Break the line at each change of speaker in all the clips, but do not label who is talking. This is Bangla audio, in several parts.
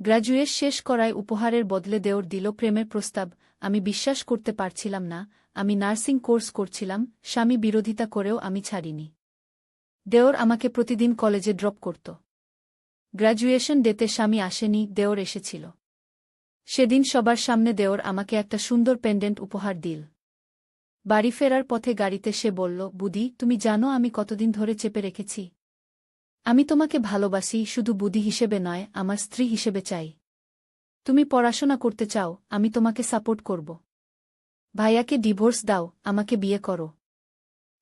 গ্র্যাজুয়েট শেষ করায় উপহারের বদলে দেওর দিল প্রেমের প্রস্তাব। আমি বিশ্বাস করতে পারছিলাম না। আমি নার্সিং কোর্স করছিলাম, স্বামী বিরোধিতা করেও আমি ছাড়িনি। দেওর আমাকে প্রতিদিন কলেজে ড্রপ করত। গ্র্যাজুয়েশন ডেতে স্বামী আসেনি, দেওর এসেছিল। সেদিন সবার সামনে দেওর আমাকে একটা সুন্দর পেন্ডেন্ট উপহার দিল। বাড়ি ফেরার পথে গাড়িতে সে বলল, বুদি, তুমি জানো আমি কতদিন ধরে চেপে রেখেছি। আমি তোমাকে ভালোবাসি, শুধু বুদি হিসেবে নয়, আমার স্ত্রী হিসেবে চাই। তুমি পড়াশোনা করতে চাও, আমি তোমাকে সাপোর্ট করব। ভাইয়াকে ডিভোর্স দাও, আমাকে বিয়ে করো।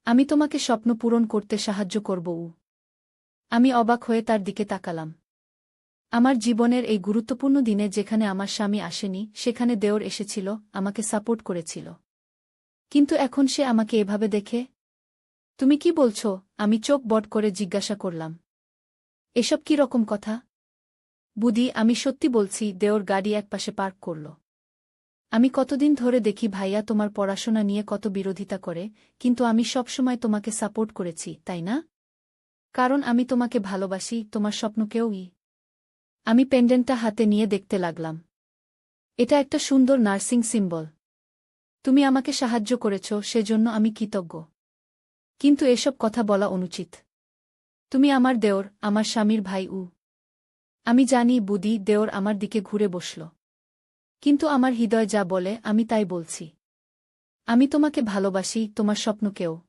আমি তোমাকে স্বপ্ন পূরণ করতে সাহায্য করব। আমি অবাক হয়ে তার দিকে তাকালাম। আমার জীবনের এই গুরুত্বপূর্ণ দিনে যেখানে আমার স্বামী আসেনি, সেখানে দেওর এসেছিল, আমাকে সাপোর্ট করেছিল। কিন্তু এখন সে আমাকে এভাবে দেখে। তুমি কি বলছ? আমি চোখ বড় করে জিজ্ঞাসা করলাম। এসব কি রকম কথা? বুদি, আমি সত্যি বলছি। দেওর গাড়ি একপাশে পার্ক করল। আমি কতদিন ধরে দেখি ভাইয়া তোমার পড়াশোনা নিয়ে কত বিরোধিতা করে, কিন্তু আমি সবসময় তোমাকে সাপোর্ট করেছি, তাই না? কারণ আমি তোমাকে ভালোবাসি, তোমার স্বপ্নকেওই। আমি পেন্ডেন্টটা হাতে নিয়ে দেখতে লাগলাম। এটা একটা সুন্দর নার্সিং সিম্বল। তুমি আমাকে সাহায্য করেছ, সেজন্য আমি কৃতজ্ঞ। কিন্তু এসব কথা বলা অনুচিত। তুমি আমার দেওর, আমার স্বামীর ভাই। আমি জানি বুদি। দেওর আমার দিকে ঘুরে বসল। কিন্তু আমার হৃদয় যা বলে আমি তাই বলছি। আমি তোমাকে ভালোবাসি, তোমার স্বপ্নকেও।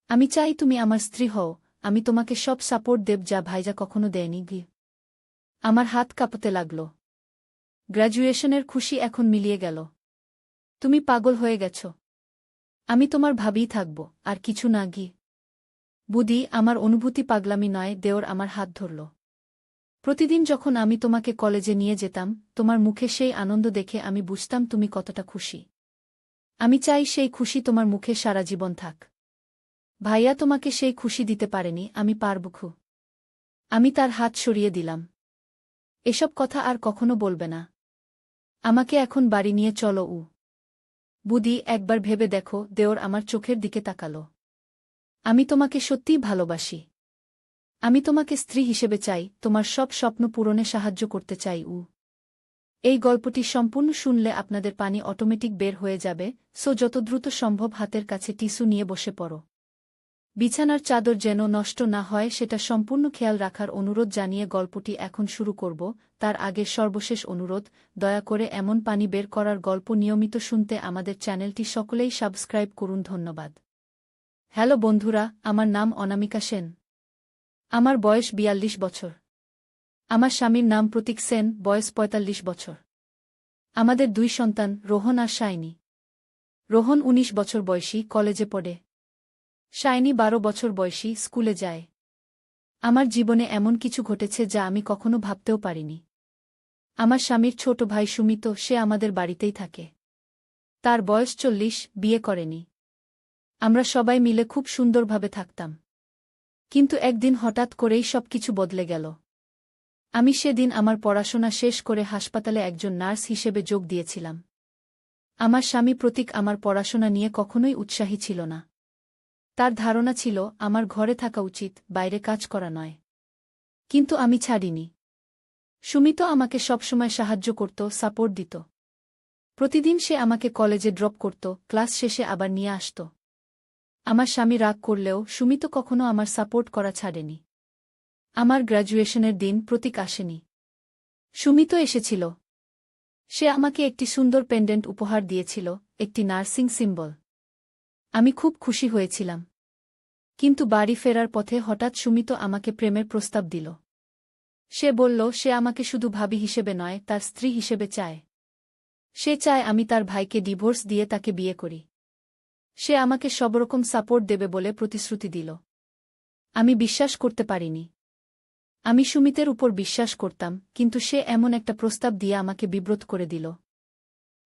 আমি চাই তুমি আমার স্ত্রী হও। আমি তোমাকে সব সাপোর্ট দেব যা ভাইজা কখনো দেয়নি। আমার হাত কাঁপতে লাগল। গ্র্যাজুয়েশনের খুশি এখন মিলিয়ে গেল। তুমি পাগল হয়ে গেছ। আমি তোমার ভাবিই থাকব, আর কিছু না। বুদি, আমার অনুভূতি পাগলামি নয়। দেওর আমার হাত ধরল। প্রতিদিন যখন আমি তোমাকে কলেজে নিয়ে যেতাম, তোমার মুখে সেই আনন্দ দেখে আমি বুঝতাম তুমি কতটা খুশি। আমি চাই সেই খুশি তোমার মুখে সারা জীবন থাক। ভাইয়া তোমাকে সেই খুশি দিতে পারেনি, আমি পারব। আমি তার হাত সরিয়ে দিলাম। এসব কথা আর কখনো বলবে না। আমাকে এখন বাড়ি নিয়ে চলো। বুদি, একবার ভেবে দেখো। দেওর আমার চোখের দিকে তাকাল। আমি তোমাকে সত্যিই ভালোবাসি। আমি তোমাকে স্ত্রী হিসেবে চাই, তোমার সব স্বপ্ন পূরণে সাহায্য করতে চাই। এই গল্পটি সম্পূর্ণ শুনলে আপনাদের পানি অটোমেটিক বের হয়ে যাবে, সো যত দ্রুত সম্ভব হাতের কাছে টিস্যু নিয়ে বসে পড়ো। বিছানার চাদর যেন নষ্ট না হয় সেটা সম্পূর্ণ খেয়াল রাখার অনুরোধ জানিয়ে গল্পটি এখন শুরু করব। তার আগে সর্বশেষ অনুরোধ, দয়া করে এমন পানি বের করার গল্প নিয়মিত শুনতে আমাদের চ্যানেলটি সকলেই সাবস্ক্রাইব করুন। ধন্যবাদ। হ্যালো বন্ধুরা, আমার নাম অনামিকা সেন। আমার বয়স ৪২ বছর। আমার স্বামীর নাম প্রতীক সেন, বয়স ৪৫ বছর। আমাদের ২ সন্তান, রোহন আর শাইনি। রোহন ১৯ বছর বয়সী, কলেজে পড়ে। শাইনি ১২ বছর বয়সী, স্কুলে যায়। আমার জীবনে এমন কিছু ঘটেছে যা আমি কখনো ভাবতেও পারিনি। আমার স্বামীর ছোট ভাই সুমিত, সে আমাদের বাড়িতেই থাকে। তার বয়স ৪০, বিয়ে করেনি। আমরা সবাই মিলে খুব সুন্দরভাবে থাকতাম। কিন্তু একদিন হঠাৎ করেই সবকিছু বদলে গেল। আমি সেদিন আমার পড়াশোনা শেষ করে হাসপাতালে একজন নার্স হিসেবে যোগ দিয়েছিলাম। আমার স্বামী প্রতীক আমার পড়াশোনা নিয়ে কখনোই উৎসাহী ছিল না। তার ধারণা ছিল আমার ঘরে থাকা উচিত, বাইরে কাজ করা নয়। কিন্তু আমি ছাড়িনি। সুমিত আমাকে সবসময় সাহায্য করত, সাপোর্ট দিত। প্রতিদিন সে আমাকে কলেজে ড্রপ করত, ক্লাস শেষে আবার নিয়ে আসত। আমার স্বামী রাগ করলেও সুমিত কখনো আমার সাপোর্ট করা ছাড়েনি। আমার গ্র্যাজুয়েশনের দিন প্রতীক আসেনি। সুমিত এসেছিল। সে আমাকে একটি সুন্দর পেন্ডেন্ট উপহার দিয়েছিল, একটি নার্সিং সিম্বল। আমি খুব খুশি হয়েছিলাম। কিন্তু বাড়ি ফেরার পথে হঠাৎ সুমিত আমাকে প্রেমের প্রস্তাব দিল। সে বলল সে আমাকে শুধু ভাবি হিসেবে নয়, তার স্ত্রী হিসেবে চায়। সে চায় আমি তার ভাইকে ডিভোর্স দিয়ে তাকে বিয়ে করি। সে আমাকে সবরকম সাপোর্ট দেবে বলে প্রতিশ্রুতি দিল। আমি বিশ্বাস করতে পারিনি। আমি সুমিতের উপর বিশ্বাস করতাম, কিন্তু সে এমন একটা প্রস্তাব দিয়ে আমাকে বিব্রত করে দিল।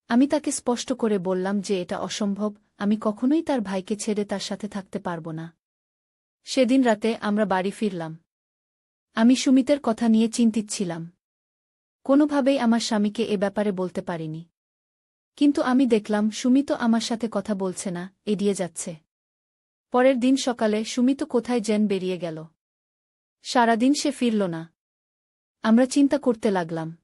আমি তাকে স্পষ্ট করে বললাম যে এটা অসম্ভব, আমি কখনোই তার ভাইকে ছেড়ে তার সাথে থাকতে পারব না। সেদিন রাতে আমরা বাড়ি ফিরলাম। আমি সুমিতের কথা নিয়ে চিন্তিত ছিলাম। কোনোভাবেই আমার স্বামীকে এ ব্যাপারে বলতে পারিনি। কিন্তু আমি দেখলাম সুমিত আমার সাথে কথা বলছে না, এড়িয়ে যাচ্ছে। পরের দিন সকালে সুমিত কোথায় যেন বেরিয়ে গেল। সারাদিন সে ফিরল না। আমরা চিন্তা করতে লাগলাম।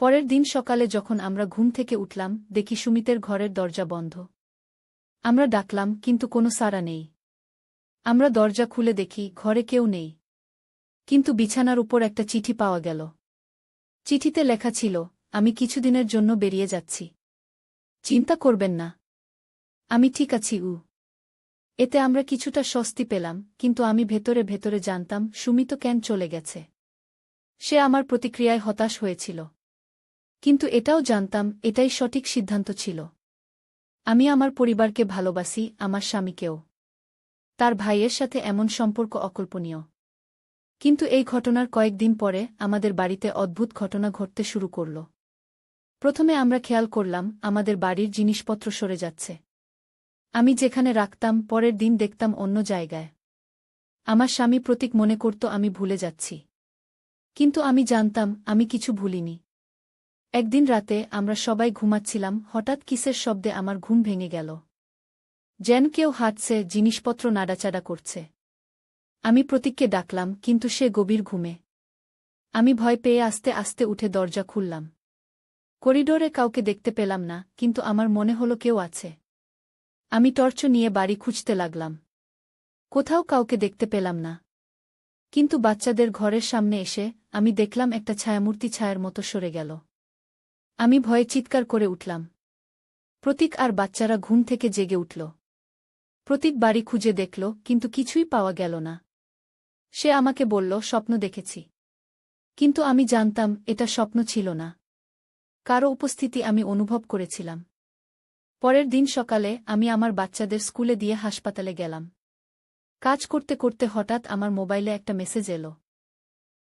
পরের দিন সকালে যখন আমরা ঘুম থেকে উঠলাম দেখি সুমিতের ঘরের দরজা বন্ধ। আমরা ডাকলাম কিন্তু কোনো সাড়া নেই। আমরা দরজা খুলে দেখি ঘরে কেউ নেই। কিন্তু বিছানার উপর একটা চিঠি পাওয়া গেল। চিঠিতে লেখা ছিল, আমি কিছুদিনের জন্য বেরিয়ে যাচ্ছি। চিন্তা করবেন না, আমি ঠিক আছি। এতে আমরা কিছুটা স্বস্তি পেলাম, কিন্তু আমি ভেতরে ভেতরে জানতাম সুমিত কেন চলে গেছে। সে আমার প্রতিক্রিয়ায় হতাশ হয়েছিল, কিন্তু এটাও জানতাম এটাই সঠিক সিদ্ধান্ত ছিল। আমি আমার পরিবারকে ভালোবাসি, আমার স্বামীকেও। তার ভাইয়ের সাথে এমন সম্পর্ক অকল্পনীয়। কিন্তু এই ঘটনার কয়েকদিন পরে আমাদের বাড়িতে অদ্ভুত ঘটনা ঘটতে শুরু করল। প্রথমে আমরা খেয়াল করলাম আমাদের বাড়ির জিনিসপত্র সরে যাচ্ছে। আমি যেখানে রাখতাম পরের দিন দেখতাম অন্য জায়গায়। আমার স্বামী প্রতীক মনে করত আমি ভুলে যাচ্ছি, কিন্তু আমি জানতাম আমি কিছু ভুলিনি। একদিন রাতে আমরা সবাই ঘুমাচ্ছিলাম, হঠাৎ কিসের শব্দে আমার ঘুম ভেঙে গেল। যেন কেউ হাঁটছে, জিনিসপত্র নাড়াচাড়া করছে। আমি প্রতীককে ডাকলাম, কিন্তু সে গভীর ঘুমে। আমি ভয় পেয়ে আস্তে আস্তে উঠে দরজা খুললাম। করিডোরে কাউকে দেখতে পেলাম না, কিন্তু আমার মনে হলো কেউ আছে। আমি টর্চ নিয়ে বাড়ি খুঁজতে লাগলাম। কোথাও কাউকে দেখতে পেলাম না, কিন্তু বাচ্চাদের ঘরের সামনে এসে আমি দেখলাম একটা ছায়ামূর্তি ছায়ার মতো সরে গেল। আমি ভয়ে চিৎকার করে উঠলাম। প্রতীক আর বাচ্চারা ঘুম থেকে জেগে উঠল। প্রতীক বাড়ি খুঁজে দেখল, কিন্তু কিছুই পাওয়া গেল না। সে আমাকে বলল, স্বপ্ন দেখেছি। কিন্তু আমি জানতাম এটা স্বপ্ন ছিল না, কারো উপস্থিতি আমি অনুভব করেছিলাম। পরের দিন সকালে আমি আমার বাচ্চাদের স্কুলে দিয়ে হাসপাতালে গেলাম। কাজ করতে করতে হঠাৎ আমার মোবাইলে একটা মেসেজ এলো।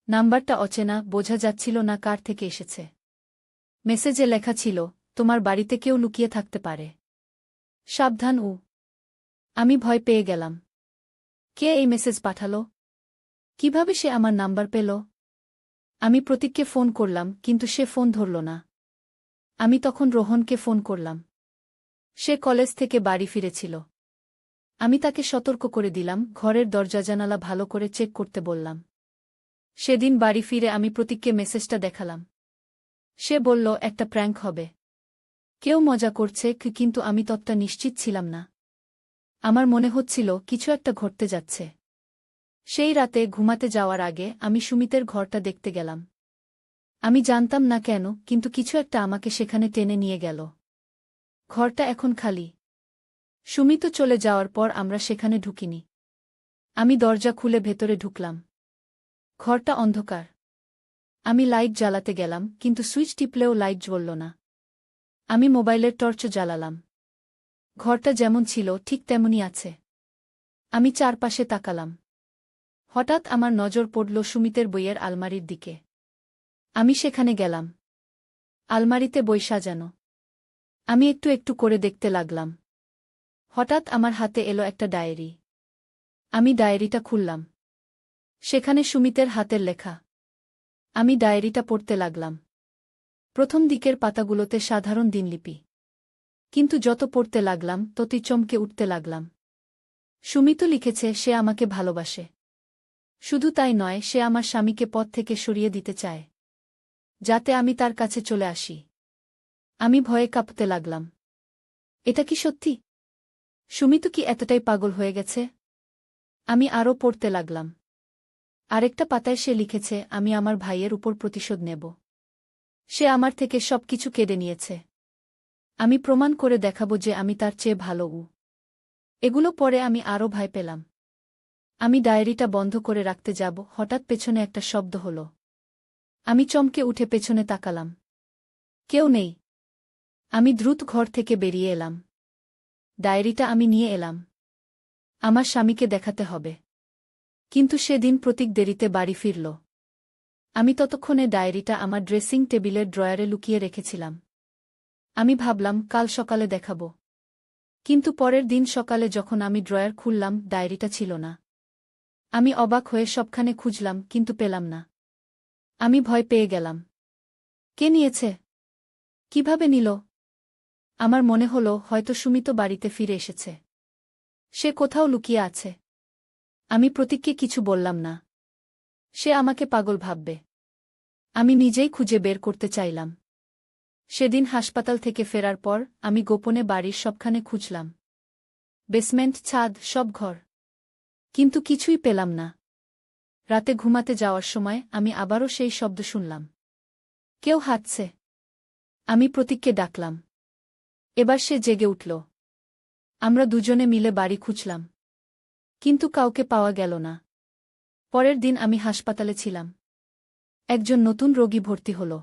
নাম্বারটা অচেনা, বোঝা যাচ্ছিল না কার থেকে এসেছে। মেসেজে লেখা ছিল, তোমার বাড়িতে কেউ লুকিয়ে থাকতে পারে, সাবধান। আমি ভয় পেয়ে গেলাম। কে এই মেসেজ পাঠালো? কিভাবে সে আমার নাম্বার পেল? আমি প্রতীককে ফোন করলাম, কিন্তু সে ফোন ধরল না। আমি তখন রোহনকে ফোন করলাম। সে কলেজ থেকে বাড়ি ফিরেছিল। আমি তাকে সতর্ক করে দিলাম, ঘরের দরজা জানালা ভালো করে চেক করতে বললাম। সেদিন বাড়ি ফিরে আমি প্রতীককে মেসেজটা দেখালাম। সে বলল একটা প্র্যাঙ্ক হবে, কেউ মজা করছে, কিন্তু আমি ততটা নিশ্চিত ছিলাম না। আমার মনে হচ্ছিল কিছু একটা ঘটতে যাচ্ছে। সেই রাতে ঘুমাতে যাওয়ার আগে আমি সুমিতের ঘরটা দেখতে গেলাম। আমি জানতাম না কেন, কিন্তু কিছু একটা আমাকে সেখানে টেনে নিয়ে গেল। ঘরটা এখন খালি। সুমিত চলে যাওয়ার পর আমরা সেখানে ঢুকিনি। আমি দরজা খুলে ভেতরে ঢুকলাম। ঘরটা অন্ধকার। আমি লাইট জ্বালাতে গেলাম, কিন্তু সুইচ টিপলেও লাইট জ্বলল না। আমি মোবাইলের টর্চ জ্বালালাম। ঘরটা যেমন ছিল ঠিক তেমনই আছে। আমি চারপাশে তাকালাম। হঠাৎ আমার নজর পড়ল সুমিতের বইয়ের আলমারির দিকে। আমি সেখানে গেলাম। আলমারিতে বই সাজানো। আমি একটু একটু করে দেখতে লাগলাম। হঠাৎ আমার হাতে এলো একটা ডায়েরি। আমি ডায়েরিটা খুললাম। সেখানে সুমিতের হাতের লেখা। আমি ডায়েরিটা পড়তে লাগলাম। প্রথম দিকের পাতাগুলোতে সাধারণ দিনলিপি, কিন্তু যত পড়তে লাগলাম ততই চমকে উঠতে লাগলাম। সুমিত লিখেছে সে আমাকে ভালোবাসে। শুধু তাই নয়, সে আমার স্বামীকে পথ থেকে সরিয়ে দিতে চায়, যাতে আমি তার কাছে চলে আসি। আমি ভয়ে কাঁপতে লাগলাম। এটা কি সত্যি? সুমিত কি এতটাই পাগল হয়ে গেছে? আমি আরও পড়তে লাগলাম। আরেকটা পাতায় সে লিখেছে আমি আমার ভাইয়ের উপর প্রতিশোধ নেব। সে আমার থেকে সবকিছু কেড়ে নিয়েছে। আমি প্রমাণ করে দেখাবো যে আমি তার চেয়ে ভালো। এগুলো পরে আমি আরও ভয় পেলাম। আমি ডায়েরিটা বন্ধ করে রাখতে যাব, হঠাৎ পেছনে একটা শব্দ হল। আমি চমকে উঠে পেছনে তাকালাম। কেউ নেই। আমি দ্রুত ঘর থেকে বেরিয়ে এলাম। ডায়েরিটা আমি নিয়ে এলাম। আমার স্বামীকে দেখাতে হবে। কিন্তু সেদিন প্রতীক দেরিতে বাড়ি ফিরল। আমি ততক্ষণে ডায়েরিটা আমার ড্রেসিং টেবিলের ড্রয়ারে লুকিয়ে রেখেছিলাম। আমি ভাবলাম কাল সকালে দেখাব। কিন্তু পরের দিন সকালে যখন আমি ড্রয়ার খুললাম, ডায়েরিটা ছিল না। আমি অবাক হয়ে সবখানে খুঁজলাম, কিন্তু পেলাম না। আমি ভয় পেয়ে গেলাম। কে নিয়েছে? কিভাবে নিল? আমার মনে হলো হয়তো সুমিত বাড়িতে ফিরে এসেছে। সে কোথাও লুকিয়ে আছে। আমি প্রতীককে কিছু বললাম না। সে আমাকে পাগল ভাববে। আমি নিজেই খুঁজে বের করতে চাইলাম। সেদিন হাসপাতাল থেকে ফেরার পর আমি গোপনে বাড়ির সবখানে খুঁজলাম। বেসমেন্ট, ছাদ, সব ঘর। কিন্তু কিছুই পেলাম না। রাতে ঘুমাতে যাওয়ার সময় আমি আবারও সেই শব্দ শুনলাম। কেউ হাঁটছে। আমি প্রতীককে ডাকলাম। এবার সে জেগে উঠল। আমরা দুজনে মিলে বাড়ি খুঁজলাম। কিন্তু কাউকে পাওয়া গেল না। পরের দিন আমি হাসপাতালে ছিলাম। একজন নতুন রোগী ভর্তি হল।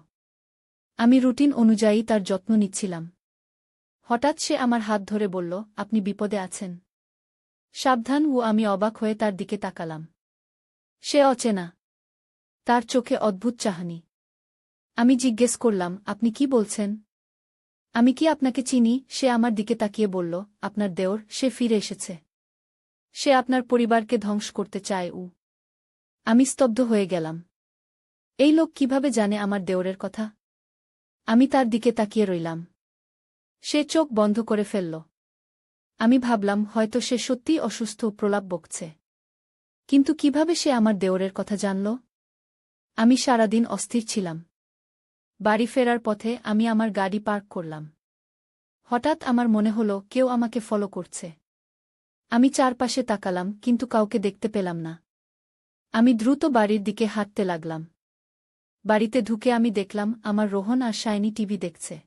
আমি রুটিন অনুযায়ী তার যত্ন নিচ্ছিলাম। হঠাৎ সে আমার হাত ধরে বলল, আপনি বিপদে আছেন। সাবধান। আমি অবাক হয়ে তার দিকে তাকালাম। সে অচেনা। তার চোখে অদ্ভুত চাহনি। আমি জিজ্ঞেস করলাম, আপনি কি বলছেন? আমি কি আপনাকে চিনি? সে আমার দিকে তাকিয়ে বলল, আপনার দেওর, সে ফিরে এসেছে। সে আপনার পরিবারকে ধ্বংস করতে চায়। আমি স্তব্ধ হয়ে গেলাম। এই লোক কিভাবে জানে আমার দেওরের কথা? আমি তার দিকে তাকিয়ে রইলাম। সে চোখ বন্ধ করে ফেলল। আমি ভাবলাম হয়তো সে সত্যিই অসুস্থ, প্রলাপ বকছে। কিন্তু কিভাবে সে আমার দেওরের কথা জানল? আমি সারাদিন অস্থির ছিলাম। বাড়ি ফেরার পথে আমি আমার গাড়ি পার্ক করলাম। হঠাৎ আমার মনে হলো কেউ আমাকে ফলো করছে। আমি চারপাশে তাকালাম, কিন্তু কাউকে দেখতে পেলাম না। আমি দ্রুত বাড়ির দিকে হাঁটতে লাগলাম। বাড়িতে ঢুকে আমি দেখলাম আমার রোহন আর শাইনি টিভি দেখছে।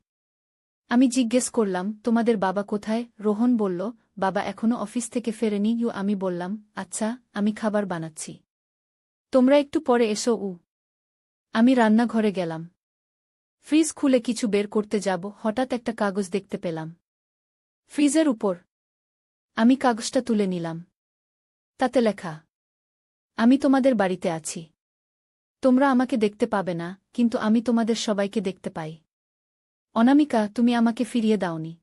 আমি জিজ্ঞেস করলাম, তোমাদের বাবা কোথায়? রোহন বলল, বাবা এখনো অফিস থেকে ফেরেনি। আমি বললাম, আচ্ছা, আমি খাবার বানাচ্ছি। তোমরা একটু পরে এসো। আমি রান্নাঘরে গেলাম। ফ্রিজ খুলে কিছু বের করতে যাব, হঠাৎ একটা কাগজ দেখতে পেলাম ফ্রিজের উপর। আমি কাগজটা তুলে নিলাম। তাতে লেখা, আমি তোমাদের বাড়িতে আছি। তোমরা আমাকে দেখতে পাবে না, কিন্তু আমি তোমাদের সবাইকে দেখতে পাই। অনামিকা, তুমি আমাকে ফিরিয়ে দাওনি।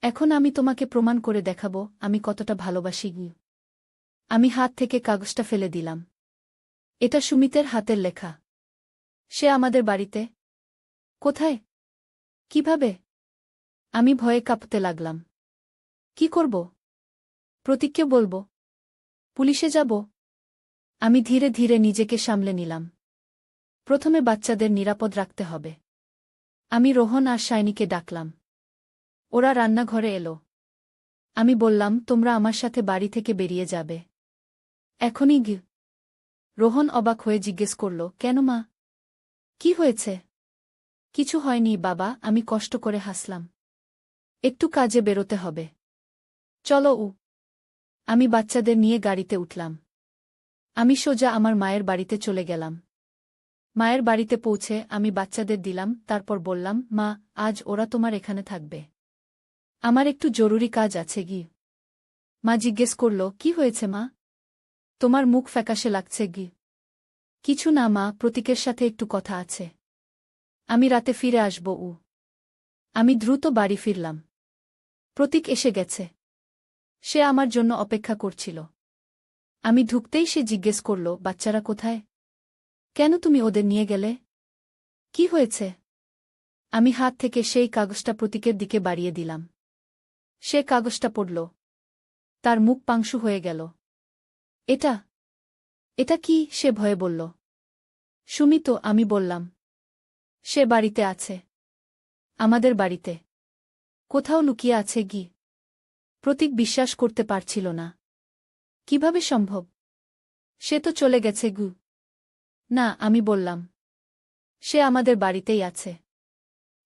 এখন আমি তোমাকে প্রমাণ করে দেখাবো আমি কতটা ভালোবাসি। আমি হাত থেকে কাগজটা ফেলে দিলাম। এটা সুমিতের হাতের লেখা। সে আমাদের বাড়িতে। কোথায়? কিভাবে? আমি ভয়ে কাঁপতে লাগলাম। কি করব? প্রতীককে বলবো? পুলিশে যাব? আমি ধীরে ধীরে নিজেকে সামলে নিলাম। প্রথমে বাচ্চাদের নিরাপদ রাখতে হবে। আমি রোহন আর শাইনিকে ডাকলাম। ওরা রান্নাঘরে এলো। আমি বললাম, তোমরা আমার সাথে বাড়ি থেকে বেরিয়ে যাবে এখনই। রোহন অবাক হয়ে জিজ্ঞেস করল, কেন মা? কি হয়েছে? কিছু হয়নি বাবা। আমি কষ্ট করে হাসলাম। একটু কাজে বেরোতে হবে। চলো। আমি বাচ্চাদের নিয়ে গাড়িতে উঠলাম। আমি সোজা আমার মায়ের বাড়িতে চলে গেলাম। মায়ের বাড়িতে পৌঁছে আমি বাচ্চাদের দিলাম, তারপর বললাম, মা, আজ ওরা তোমার এখানে থাকবে। আমার একটু জরুরি কাজ আছে। মা জিজ্ঞেস করল, কি হয়েছে মা? তোমার মুখ ফ্যাকাশে লাগছে। কিছু না মা, প্রতীকের সাথে একটু কথা আছে। আমি রাতে ফিরে আসব। আমি দ্রুত বাড়ি ফিরলাম। প্রতীক এসে গেছে। সে আমার জন্য অপেক্ষা করছিল। আমি ঢুকতেই সে জিজ্ঞেস করল, বাচ্চারা কোথায়? কেন তুমি ওদের নিয়ে গেলে? কি হয়েছে? আমি হাত থেকে সেই কাগজটা প্রতীকের দিকে বাড়িয়ে দিলাম। সে কাগজটা পড়ল। তার মুখ পাংশু হয়ে গেল। এটা এটা কি? সে ভয়ে বলল। সুমিত, আমি বললাম। সে বাড়িতে আছে। আমাদের বাড়িতে। কোথাও লুকিয়ে আছে। প্রতীক বিশ্বাস করতে পারছিল না। কিভাবে সম্ভব? সে তো চলে গেছে। না, আমি বললাম। সে আমাদের বাড়িতেই আছে।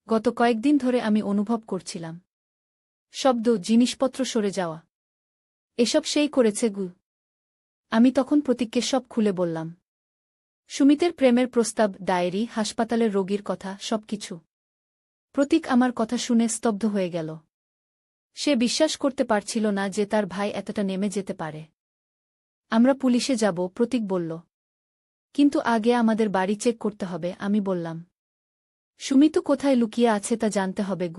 গত কয়েকদিন ধরে আমি অনুভব করছিলাম শব্দ, জিনিসপত্র সরে যাওয়া। এসব সেই করেছে। আমি তখন প্রতীককে সব খুলে বললাম। সুমিতের প্রেমের প্রস্তাব, ডায়েরি, হাসপাতালের রোগীর কথা, সবকিছু। প্রতীক আমার কথা শুনে স্তব্ধ হয়ে গেল। সে বিশ্বাস করতে পারছিল না যে তার ভাই এতটা নেমে যেতে পারে। আমরা পুলিশে যাব, প্রতীক বলল। কিন্তু আগে আমাদের বাড়ি চেক করতে হবে, আমি বললাম। সুমিত কোথায় লুকিয়ে আছে তা জানতে হবে।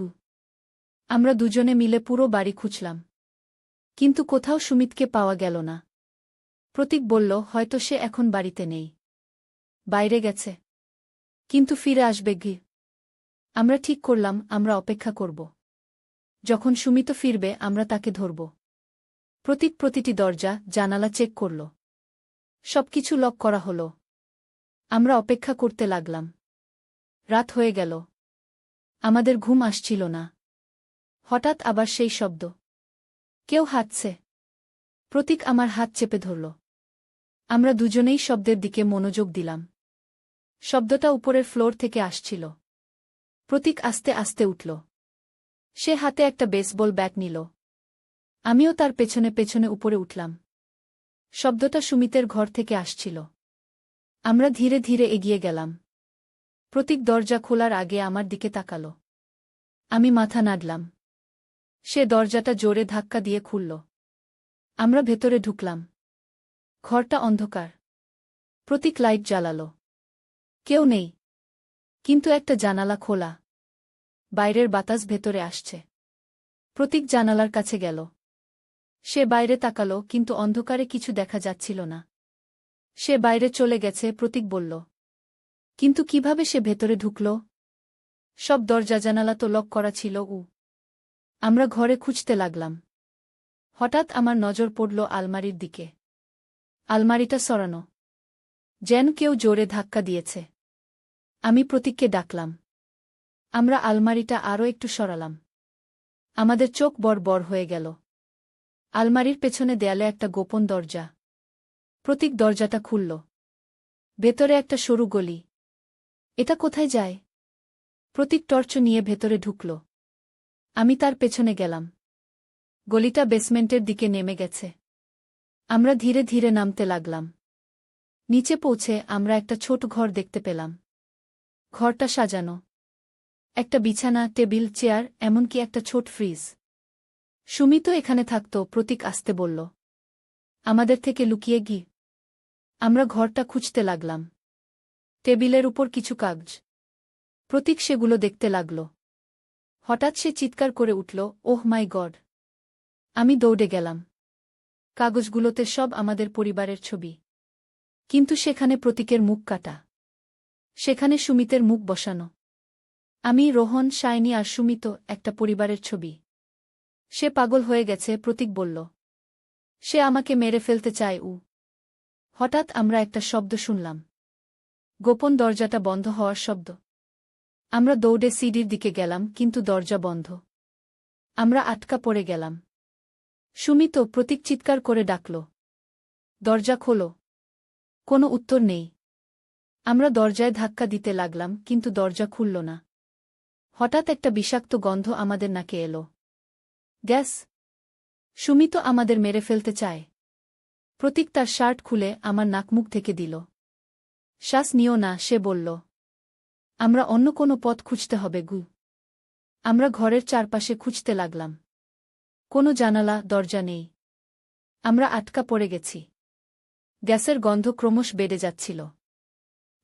আমরা দুজনে মিলে পুরো বাড়ি খুঁজলাম। কিন্তু কোথাও সুমিতকে পাওয়া গেল না। প্রতীক বলল, হয়তো সে এখন বাড়িতে নেই। বাইরে গেছে। কিন্তু ফিরে আসবে। আমরা ঠিক করলাম আমরা অপেক্ষা করব। যখন সুমিত ফিরবে আমরা তাকে ধরব। প্রতীক প্রতিটি দরজা, জানালা চেক করল। সবকিছু লক করা হলো। আমরা অপেক্ষা করতে লাগলাম। রাত হয়ে গেল। আমাদের ঘুম আসছিল না। হঠাৎ আবার সেই শব্দ। কেউ হাঁটছে। প্রতীক আমার হাত চেপে ধরল। আমরা দুজনেই শব্দের দিকে মনোযোগ দিলাম। শব্দটা উপরের ফ্লোর থেকে আসছিল। প্রতীক আস্তে আস্তে উঠল। সে হাতে একটা বেসবল ব্যাট নিল। আমিও তার পেছনে পেছনে উপরে উঠলাম। শব্দটা সুমিতের ঘর থেকে আসছিল। আমরা ধীরে ধীরে এগিয়ে গেলাম। প্রতীক দরজা খোলার আগে আমার দিকে তাকাল। আমি মাথা নাড়লাম। সে দরজাটা জোরে ধাক্কা দিয়ে খুলল। আমরা ভেতরে ঢুকলাম। ঘরটা অন্ধকার। প্রতীক লাইট জ্বালাল। কেউ নেই। কিন্তু একটা জানালা খোলা। বাইরের বাতাস ভেতরে আসছে। প্রতীক জানালার কাছে গেল। সে বাইরে তাকাল, কিন্তু অন্ধকারে কিছু দেখা যাচ্ছিল না। সে বাইরে চলে গেছে, প্রতীক বলল। কিন্তু কিভাবে সে ভেতরে ঢুকল? সব দরজা জানালা তো লক করা ছিল। আমরা ঘরে খুঁজতে লাগলাম। হঠাৎ আমার নজর পড়ল আলমারির দিকে। আলমারিটা সরানো। যেন কেউ জোরে ধাক্কা দিয়েছে। আমি প্রতীককে ডাকলাম। আমরা আলমারিটা আরও একটু সরালাম। আমাদের চোখ বড় হয়ে গেল। আলমারির পেছনে দেয়ালে একটা গোপন দরজা। প্রতীক দরজাটা খুলল। ভেতরে একটা সরু গলি। এটা কোথায় যায়? প্রতীক টর্চ নিয়ে ভেতরে ঢুকল। আমি তার পেছনে গেলাম। গলিটা বেসমেন্টের দিকে নেমে গেছে। আমরা ধীরে ধীরে নামতে লাগলাম। নিচে পৌঁছে আমরা একটা ছোট ঘর দেখতে পেলাম। ঘরটা সাজানো। একটা বিছানা, টেবিল, চেয়ার, এমনকি একটা ছোট ফ্রিজ। সুমিত এখানে থাকত, প্রতীক আসতে বলল। আমাদের থেকে লুকিয়ে গিয়ে আমরা ঘরটা খুঁজতে লাগলাম। টেবিলের উপর কিছু কাগজ। প্রতীক সেগুলো দেখতে লাগল। হঠাৎ সে চিৎকার করে উঠল, ওহ মাই গড! আমি দৌড়ে গেলাম। কাগজগুলোতে সব আমাদের পরিবারের ছবি। কিন্তু সেখানে প্রতীকের মুখ কাটা। সেখানে সুমিতের মুখ বসানো। আমি, রোহন, শাইনি আর সুমিত, একটা পরিবারের ছবি। সে পাগল হয়ে গেছে, প্রতীক বলল। সে আমাকে মেরে ফেলতে চায়। হঠাৎ আমরা একটা শব্দ শুনলাম। গোপন দরজাটা বন্ধ হওয়ার শব্দ। আমরা দৌড়ে সিঁড়ির দিকে গেলাম, কিন্তু দরজা বন্ধ। আমরা আটকা পড়ে গেলাম। সুমিত, প্রতীক চিৎকার করে ডাকল। দরজা খোলো। কোনো উত্তর নেই। আমরা দরজায় ধাক্কা দিতে লাগলাম, কিন্তু দরজা খুলল না। হঠাৎ একটা বিষাক্ত গন্ধ আমাদের নাকে এলো। গ্যাস! সুমিত আমাদের মেরে ফেলতে চায়। প্রতীক তার শার্ট খুলে আমার নাকমুখ থেকে দিল। শ্বাস নিও না, সে বলল। আমরা অন্য কোনো পথ খুঁজতে হবে। আমরা ঘরের চারপাশে খুঁজতে লাগলাম। কোনো জানালা, দরজা নেই। আমরা আটকা পড়ে গেছি। গ্যাসের গন্ধ ক্রমশ বেড়ে যাচ্ছিল।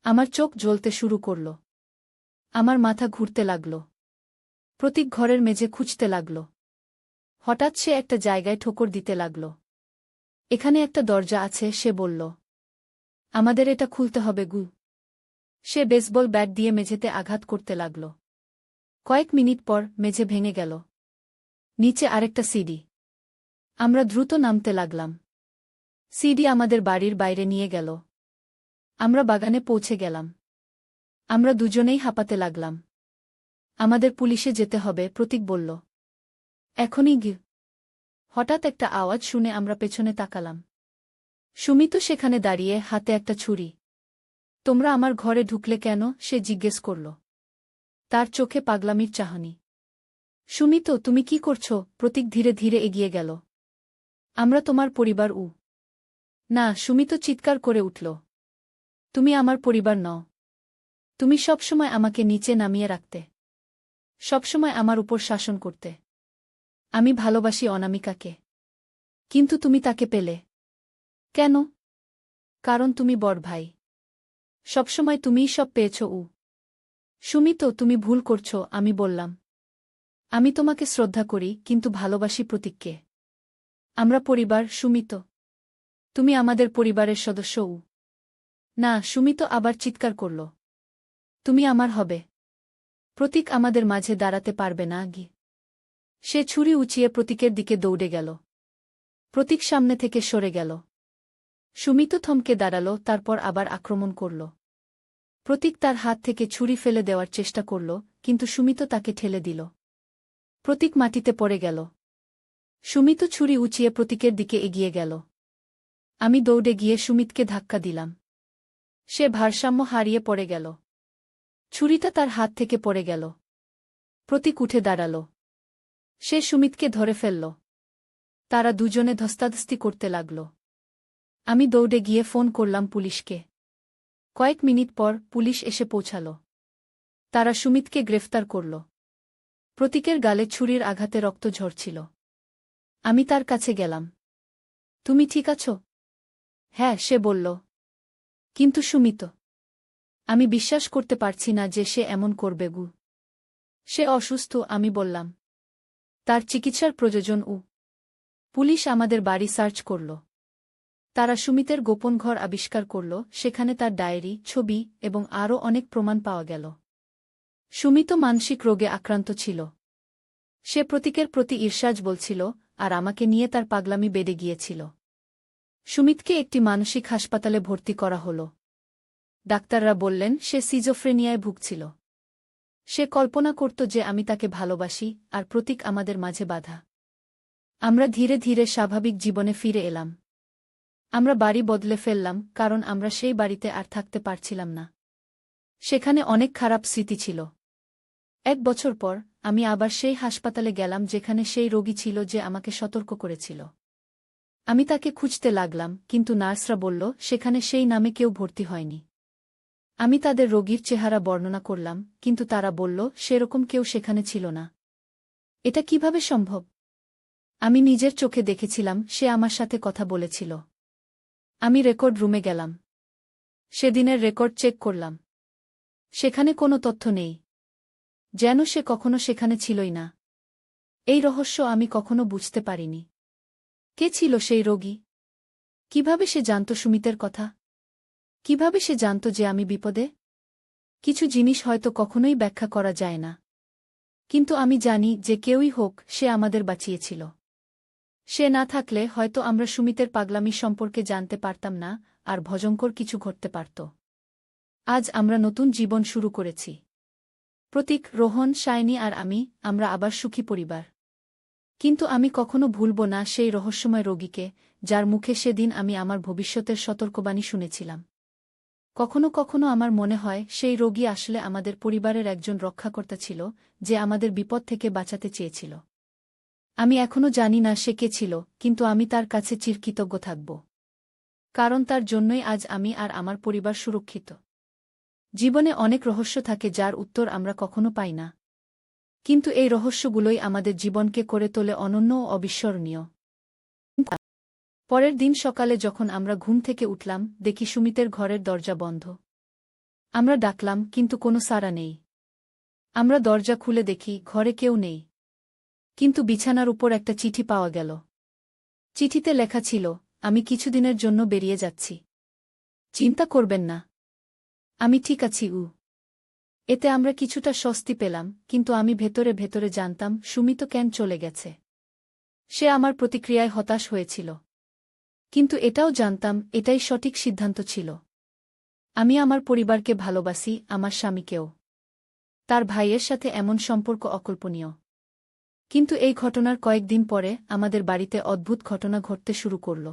আমার চোখ জ্বলতে শুরু করল। আমার মাথা ঘুরতে লাগল। প্রতীক ঘরের মেঝে খুঁজতে লাগল। হঠাৎ সে একটা জায়গায় ঠোকর দিতে লাগল। এখানে একটা দরজা আছে, সে বলল। আমাদের এটা খুলতে হবে। সে বেসবল ব্যাট দিয়ে মেঝেতে আঘাত করতে লাগল। কয়েক মিনিট পর মেঝে ভেঙে গেল। নিচে আরেকটা সিঁড়ি। আমরা দ্রুত নামতে লাগলাম। সিঁড়ি আমাদের বাড়ির বাইরে নিয়ে গেল। আমরা বাগানে পৌঁছে গেলাম। আমরা দুজনেই হাঁপাতে লাগলাম। আমাদের পুলিশে যেতে হবে, প্রতীক বলল। এখনই গিয়ে। হঠাৎ একটা আওয়াজ শুনে আমরা পেছনে তাকালাম। সুমিত সেখানে দাঁড়িয়ে, হাতে একটা ছুরি। তোমরা আমার ঘরে ঢুকলে কেন? সে জিজ্ঞেস করল। তার চোখে পাগলামির চাহনি। সুমিত, তুমি কি করছ? প্রতীক ধীরে ধীরে এগিয়ে গেল। আমরা তোমার পরিবার। না, সুমিত চিৎকার করে উঠল। তুমি আমার পরিবার নও। তুমি সবসময় আমাকে নিচে নামিয়ে রাখতে। সবসময় আমার উপর শাসন করতে। আমি ভালোবাসি অনামিকাকে। কিন্তু তুমি তাকে পেলে কেন? কারণ তুমি বড় ভাই। সবসময় তুমিই সব পেয়েছ। সুমিত, তুমি ভুল করছ, আমি বললাম। আমি তোমাকে শ্রদ্ধা করি, কিন্তু ভালোবাসি প্রতীককে। আমরা পরিবার, সুমিত। তুমি আমাদের পরিবারের সদস্য। না, সুমিত আবার চিৎকার করল। তুমি আমার হবে। প্রতীক আমাদের মাঝে দাঁড়াতে পারবে না। সে ছুরি উঁচিয়ে প্রতীকের দিকে দৌড়ে গেল। প্রতীক সামনে থেকে সরে গেল। সুমিত থমকে দাঁড়াল, তারপর আবার আক্রমণ করল। প্রতীক তার হাত থেকে ছুরি ফেলে দেওয়ার চেষ্টা করল, কিন্তু সুমিত তাকে ঠেলে দিল। প্রতীক মাটিতে পড়ে গেল। সুমিত ছুরি উঁচিয়ে প্রতীকের দিকে এগিয়ে গেল। আমি দৌড়ে গিয়ে সুমিতকে ধাক্কা দিলাম। সে ভারসাম্য হারিয়ে পড়ে গেল। ছুরিটা তার হাত থেকে পড়ে গেল। প্রতীক উঠে দাঁড়াল। সে সুমিতকে ধরে ফেলল। তারা দুজনে ধস্তাধস্তি করতে লাগল। আমি দৌড়ে গিয়ে ফোন করলাম পুলিশকে। কয়েক মিনিট পর পুলিশ এসে পৌঁছাল। তারা সুমিতকে গ্রেফতার করল। প্রতীকের গালে ছুরির আঘাতে রক্ত ঝরছিল। আমি তার কাছে গেলাম। তুমি ঠিক আছো? হ্যাঁ, সে বলল। কিন্তু সুমিত, আমি বিশ্বাস করতে পারছি না যে সে এমন করবে গু। সে অসুস্থ, আমি বললাম। তার চিকিৎসার প্রয়োজন। পুলিশ আমাদের বাড়ি সার্চ করল। তারা সুমিতের গোপন ঘর আবিষ্কার করল, সেখানে তার ডায়েরি, ছবি এবং আরও অনেক প্রমাণ পাওয়া গেল। সুমিত মানসিক রোগে আক্রান্ত ছিল। সে প্রতীকের প্রতি ঈর্ষাজ বলছিল, আর আমাকে নিয়ে তার পাগলামি বেড়ে গিয়েছিল। সুমিতকে একটি মানসিক হাসপাতালে ভর্তি করা হল। ডাক্তাররা বললেন সে সিজোফ্রেনিয়ায় ভুগছিল। সে কল্পনা করত যে আমি তাকে ভালোবাসি, আর প্রতীক আমাদের মাঝে বাধা। আমরা ধীরে ধীরে স্বাভাবিক জীবনে ফিরে এলাম। আমরা বাড়ি বদলে ফেললাম, কারণ আমরা সেই বাড়িতে আর থাকতে পারছিলাম না। সেখানে অনেক খারাপ স্মৃতি ছিল। 1 বছর পর আমি আবার সেই হাসপাতালে গেলাম যেখানে সেই রোগী ছিল যে আমাকে সতর্ক করেছিল। আমি তাকে খুঁজতে লাগলাম, কিন্তু নার্সরা বলল সেখানে সেই নামে কেউ ভর্তি হয়নি। আমি তাদের রোগীর চেহারা বর্ণনা করলাম, কিন্তু তারা বলল সেরকম কেউ সেখানে ছিল না। এটা কিভাবে সম্ভব? আমি নিজের চোখে দেখেছিলাম, সে আমার সাথে কথা বলেছিল। আমি রেকর্ড রুমে গেলাম। সেদিনের রেকর্ড চেক করলাম। সেখানে কোনো তথ্য নেই। যেন সে কখনো সেখানে ছিলই না। এই রহস্য আমি কখনো বুঝতে পারিনি। কে ছিল সেই রোগী? কিভাবে সে জানত সুমিতের কথা? কিভাবে সে জানত যে আমি বিপদে? কিছু জিনিস হয়তো কখনোই ব্যাখ্যা করা যায় না। কিন্তু আমি জানি যে কেউই হোক, সে আমাদের বাঁচিয়েছিল। সে না থাকলে হয়তো আমরা সুমিতের পাগলামি সম্পর্কে জানতে পারতাম না, আর ভয়ঙ্কর কিছু ঘটতে পারত। আজ আমরা নতুন জীবন শুরু করেছি। প্রতীক, রোহন, শাইনি আর আমরা আবার সুখী পরিবার। কিন্তু আমি কখনো ভুলব না সেই রহস্যময় রোগীকে, যার মুখে সেদিন আমি আমার ভবিষ্যতের সতর্কবাণী শুনেছিলাম। কখনো কখনো আমার মনে হয় সেই রোগী আসলে আমাদের পরিবারের একজন রক্ষাকর্তা ছিল, যে আমাদের বিপদ থেকে বাঁচাতে চেয়েছিল। আমি এখনো জানি না সে কে ছিল, কিন্তু আমি তার কাছে চিরকৃতজ্ঞ থাকব। কারণ তার জন্যই আজ আমি আর আমার পরিবার সুরক্ষিত। জীবনে অনেক রহস্য থাকে যার উত্তর আমরা কখনো পাই না। কিন্তু এই রহস্যগুলোই আমাদের জীবনকে করে তোলে অনন্য ও অবিস্মরণীয়। পরের দিন সকালে যখন আমরা ঘুম থেকে উঠলাম, দেখি সুমিতের ঘরের দরজা বন্ধ। আমরা ডাকলাম, কিন্তু কোনো সাড়া নেই। আমরা দরজা খুলে দেখি ঘরে কেউ নেই। কিন্তু বিছানার উপর একটা চিঠি পাওয়া গেল। চিঠিতে লেখা ছিল, আমি কিছুদিনের জন্য বেরিয়ে যাচ্ছি। চিন্তা করবেন না। আমি ঠিক আছি। এতে আমরা কিছুটা স্বস্তি পেলাম, কিন্তু আমি ভেতরে ভেতরে জানতাম সুমিত কেন চলে গেছে। সে আমার প্রতিক্রিয়ায় হতাশ হয়েছিল। কিন্তু এটাও জানতাম এটাই সঠিক সিদ্ধান্ত ছিল। আমি আমার পরিবারকে ভালোবাসি, আমার স্বামীকেও। তার ভাইয়ের সাথে এমন সম্পর্ক অকল্পনীয়। কিন্তু এই ঘটনার কয়েকদিন পরে আমাদের বাড়িতে অদ্ভুত ঘটনা ঘটতে শুরু করল।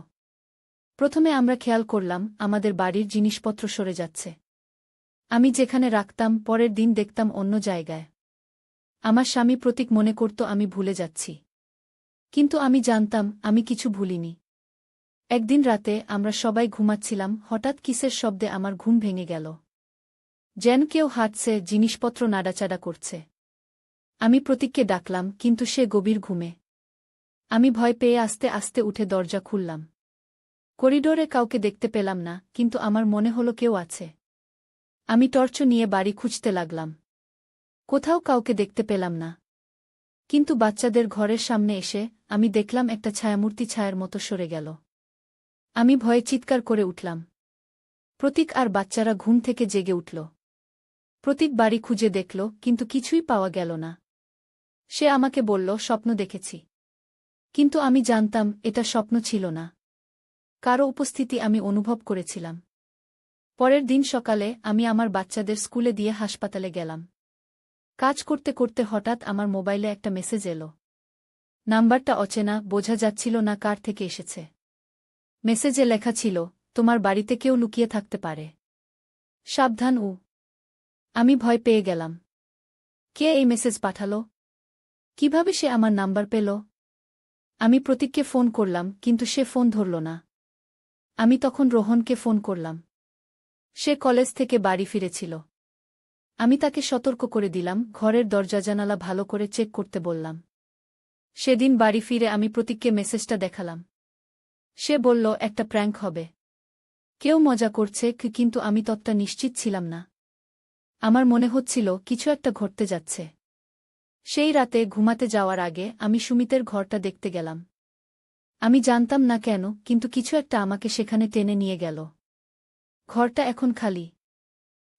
প্রথমে আমরা খেয়াল করলাম আমাদের বাড়ির জিনিসপত্র সরে যাচ্ছে। আমি যেখানে রাখতাম পরের দিন দেখতাম অন্য জায়গায়। আমার স্বামী প্রতীক মনে করত আমি ভুলে যাচ্ছি। কিন্তু আমি জানতাম আমি কিছু ভুলিনি। একদিন রাতে আমরা সবাই ঘুমাচ্ছিলাম, হঠাৎ কিসের শব্দে আমার ঘুম ভেঙে গেল। যেন কেউ হাঁটছে, জিনিসপত্র নাড়াচাড়া করছে। আমি প্রতীককে ডাকলাম, কিন্তু সে গভীর ঘুমে। আমি ভয় পেয়ে আস্তে আস্তে উঠে দরজা খুললাম। করিডোরে কাউকে দেখতে পেলাম না, কিন্তু আমার মনে হলো কেউ আছে। আমি টর্চ নিয়ে বাড়ি খুঁজতে লাগলাম। কোথাও কাউকে দেখতে পেলাম না। কিন্তু বাচ্চাদের ঘরের সামনে এসে আমি দেখলাম একটা ছায়ামূর্তি ছায়ার মতো সরে গেল। আমি ভয়ে চিৎকার করে উঠলাম। প্রতীক আর বাচ্চারা ঘুম থেকে জেগে উঠল। প্রতীক বাড়ি খুঁজে দেখল, কিন্তু কিছুই পাওয়া গেল না। সে আমাকে বলল, স্বপ্ন দেখেছি। কিন্তু আমি জানতাম এটা স্বপ্ন ছিল না। কারো উপস্থিতি আমি অনুভব করেছিলাম। পরের দিন সকালে আমি আমার বাচ্চাদের স্কুলে দিয়ে হাসপাতালে গেলাম। কাজ করতে করতে হঠাৎ আমার মোবাইলে একটা মেসেজ এলো। নাম্বারটা অচেনা, বোঝা যাচ্ছিল না কার থেকে এসেছে। মেসেজে লেখা ছিল, তোমার বাড়িতে কেউ লুকিয়ে থাকতে পারে, সাবধান। আমি ভয় পেয়ে গেলাম। কে এই মেসেজ পাঠালো? কিভাবে সে আমার নাম্বার পেল? আমি প্রতীককে ফোন করলাম, কিন্তু সে ফোন ধরল না। আমি তখন রোহনকে ফোন করলাম। সে কলেজ থেকে বাড়ি ফিরেছিল। আমি তাকে সতর্ক করে দিলাম, ঘরের দরজা জানালা ভালো করে চেক করতে বললাম। সেদিন বাড়ি ফিরে আমি প্রতীককে মেসেজটা দেখালাম। সে বলল, একটা প্র্যাঙ্ক হবে, কেউ মজা করছে, কিন্তু আমি ততটা নিশ্চিত ছিলাম না। আমার মনে হচ্ছিল কিছু একটা ঘটতে যাচ্ছে। সেই রাতে ঘুমাতে যাওয়ার আগে আমি সুমিতের ঘরটা দেখতে গেলাম। আমি জানতাম না কেন, কিন্তু কিছু একটা আমাকে সেখানে টেনে নিয়ে গেল। ঘরটা এখন খালি।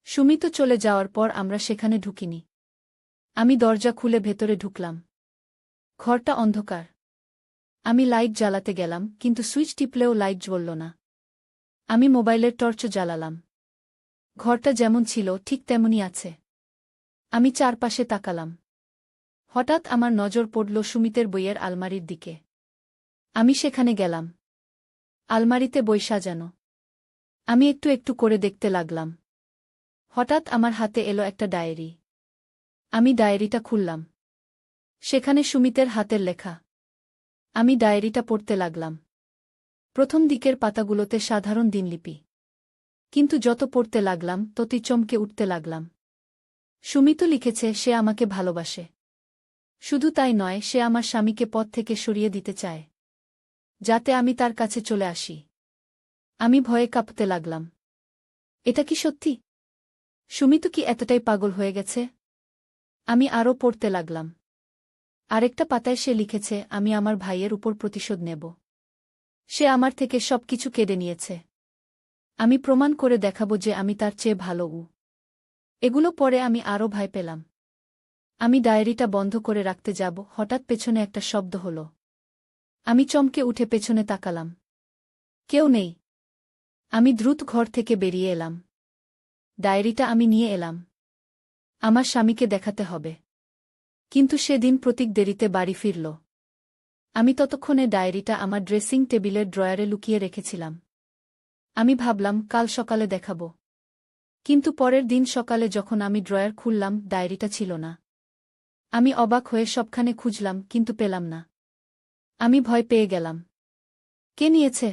সুমিত চলে যাওয়ার পর আমরা সেখানে ঢুকিনি। আমি দরজা খুলে ভেতরে ঢুকলাম। ঘরটা অন্ধকার। আমি লাইট জ্বালাতে গেলাম, কিন্তু সুইচ টিপলেও লাইট জ্বলল না। আমি মোবাইলের টর্চ জ্বালালাম। ঘরটা যেমন ছিল ঠিক তেমনই আছে। আমি চারপাশে তাকালাম। হঠাৎ আমার নজর পড়ল সুমিতের বইয়ের আলমারির দিকে। আমি সেখানে গেলাম। আলমারিতে বই সাজানো। আমি একটু একটু করে দেখতে লাগলাম। হঠাৎ আমার হাতে এলো একটা ডায়েরি। আমি ডায়েরিটা খুললাম। সেখানে সুমিতের হাতের লেখা। আমি ডায়েরিটা পড়তে লাগলাম। প্রথম দিকের পাতাগুলোতে সাধারণ দিনলিপি। কিন্তু যত পড়তে লাগলাম ততই চমকে উঠতে লাগলাম। সুমিত লিখেছে সে আমাকে ভালোবাসে। শুধু তাই নয়, সে আমার স্বামীকে পথ থেকে সরিয়ে দিতে চায়, যাতে আমি তার কাছে চলে আসি। আমি ভয়ে কাঁপতে লাগলাম। এটা কি সত্যি? সুমিত কি এতটাই পাগল হয়ে গেছে? আমি আরও পড়তে লাগলাম। আরেকটা পাতায় সে লিখেছে, আমি আমার ভাইয়ের উপর প্রতিশোধ নেব। সে আমার থেকে সবকিছু কেড়ে নিয়েছে। আমি প্রমাণ করে দেখাবো যে আমি তার চেয়ে ভালো। এগুলো পরে আমি আরও ভয় পেলাম। আমি ডায়েরিটা বন্ধ করে রাখতে যাব, হঠাৎ পেছনে একটা শব্দ হল। আমি চমকে উঠে পেছনে তাকালাম। কেউ নেই। আমি দ্রুত ঘর থেকে বেরিয়ে এলাম। ডায়েরিটা আমি নিয়ে এলাম। আমার স্বামীকে দেখাতে হবে। কিন্তু সেদিন প্রতীক দেরিতে বাড়ি ফিরল। আমি ততক্ষণে ডায়েরিটা আমার ড্রেসিং টেবিলের ড্রয়ারে লুকিয়ে রেখেছিলাম। আমি ভাবলাম কাল সকালে দেখাব। কিন্তু পরের দিন সকালে যখন আমি ড্রয়ার খুললাম, ডায়েরিটা ছিল না। আমি অবাক হয়ে সবখানে খুঁজলাম, কিন্তু পেলাম না। আমি ভয় পেয়ে গেলাম। কে নিয়েছে?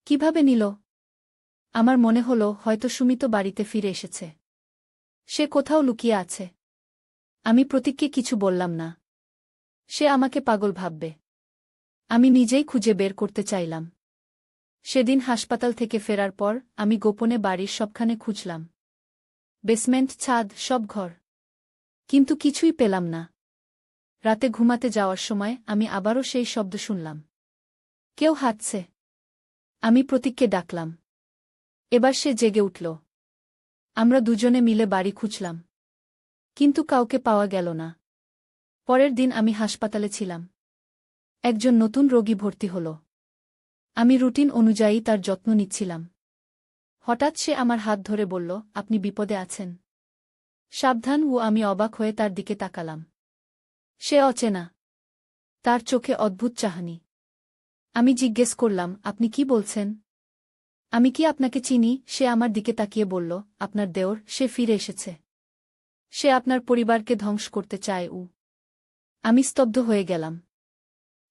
কিভাবে নিল? আমার মনে হল হয়তো সুমিত বাড়িতে ফিরে এসেছে। সে কোথাও লুকিয়ে আছে। আমি প্রতীককে কিছু বললাম না। সে আমাকে পাগল ভাববে। আমি নিজেই খুঁজে বের করতে চাইলাম। সেদিন হাসপাতাল থেকে ফেরার পর আমি গোপনে বাড়ির সবখানে খুঁজলাম। বেসমেন্ট, ছাদ, সব ঘর। কিন্তু কিছুই পেলাম না। রাতে ঘুমাতে যাওয়ার সময় আমি আবারও সেই শব্দ শুনলাম। কেউ হাঁটছে। আমি প্রতীককে ডাকলাম। এবার সে জেগে উঠল। আমরা দুজনে মিলে বাড়ি খুঁজলাম। কিন্তু কাউকে পাওয়া গেল না। পরের দিন আমি হাসপাতালে ছিলাম। একজন নতুন রোগী ভর্তি হল। আমি রুটিন অনুযায়ী তার যত্ন নিচ্ছিলাম। হঠাৎ সে আমার হাত ধরে বলল, আপনি বিপদে আছেন, সাবধান। আমি অবাক হয়ে তার দিকে তাকালাম। সে অচেনা। তার চোখে অদ্ভুত চাহনি। আমি জিজ্ঞেস করলাম, আপনি কি বলছেন? আমি কি আপনাকে চিনি? সে আমার দিকে তাকিয়ে বলল, আপনার দেওর, সে ফিরে এসেছে। সে আপনার পরিবারকে ধ্বংস করতে চায়। আমি স্তব্ধ হয়ে গেলাম।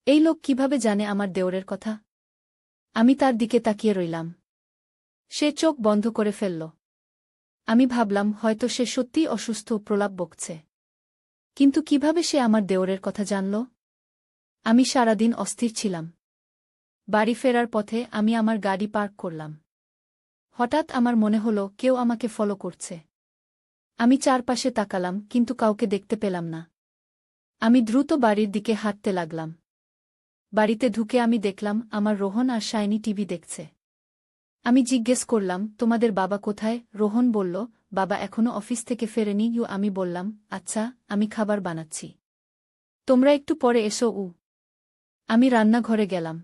এই লোক কিভাবে জানে আমার দেওরের কথা? আমি তার দিকে তাকিয়ে রইলাম। সে চোখ বন্ধ করে ফেলল। আমি ভাবলাম হয়তো সে সত্যিই অসুস্থ, প্রলাপ বকছে। কিন্তু কিভাবে সে আমার দেওরের কথা জানল? আমি সারাদিন অস্থির ছিলাম। বাড়ি ফেরার পথে আমি আমার গাড়ি পার্ক করলাম। হঠাৎ আমার মনে হলো কেউ আমাকে ফলো করছে। আমি চারপাশে তাকালাম, কিন্তু কাউকে দেখতে পেলাম না। আমি দ্রুত বাড়ির দিকে হাঁটতে লাগলাম। বাড়িতে ঢুকে আমি দেখলাম আমার রোহন আর শাইনি টিভি দেখছে। আমি জিজ্ঞেস করলাম, তোমাদের বাবা কোথায়? রোহন বলল, বাবা এখনো অফিস থেকে ফেরেনি। আমি বললাম, আচ্ছা, আমি খাবার বানাচ্ছি, তোমরা একটু পরে এসো। আমি রান্নাঘরে গেলাম।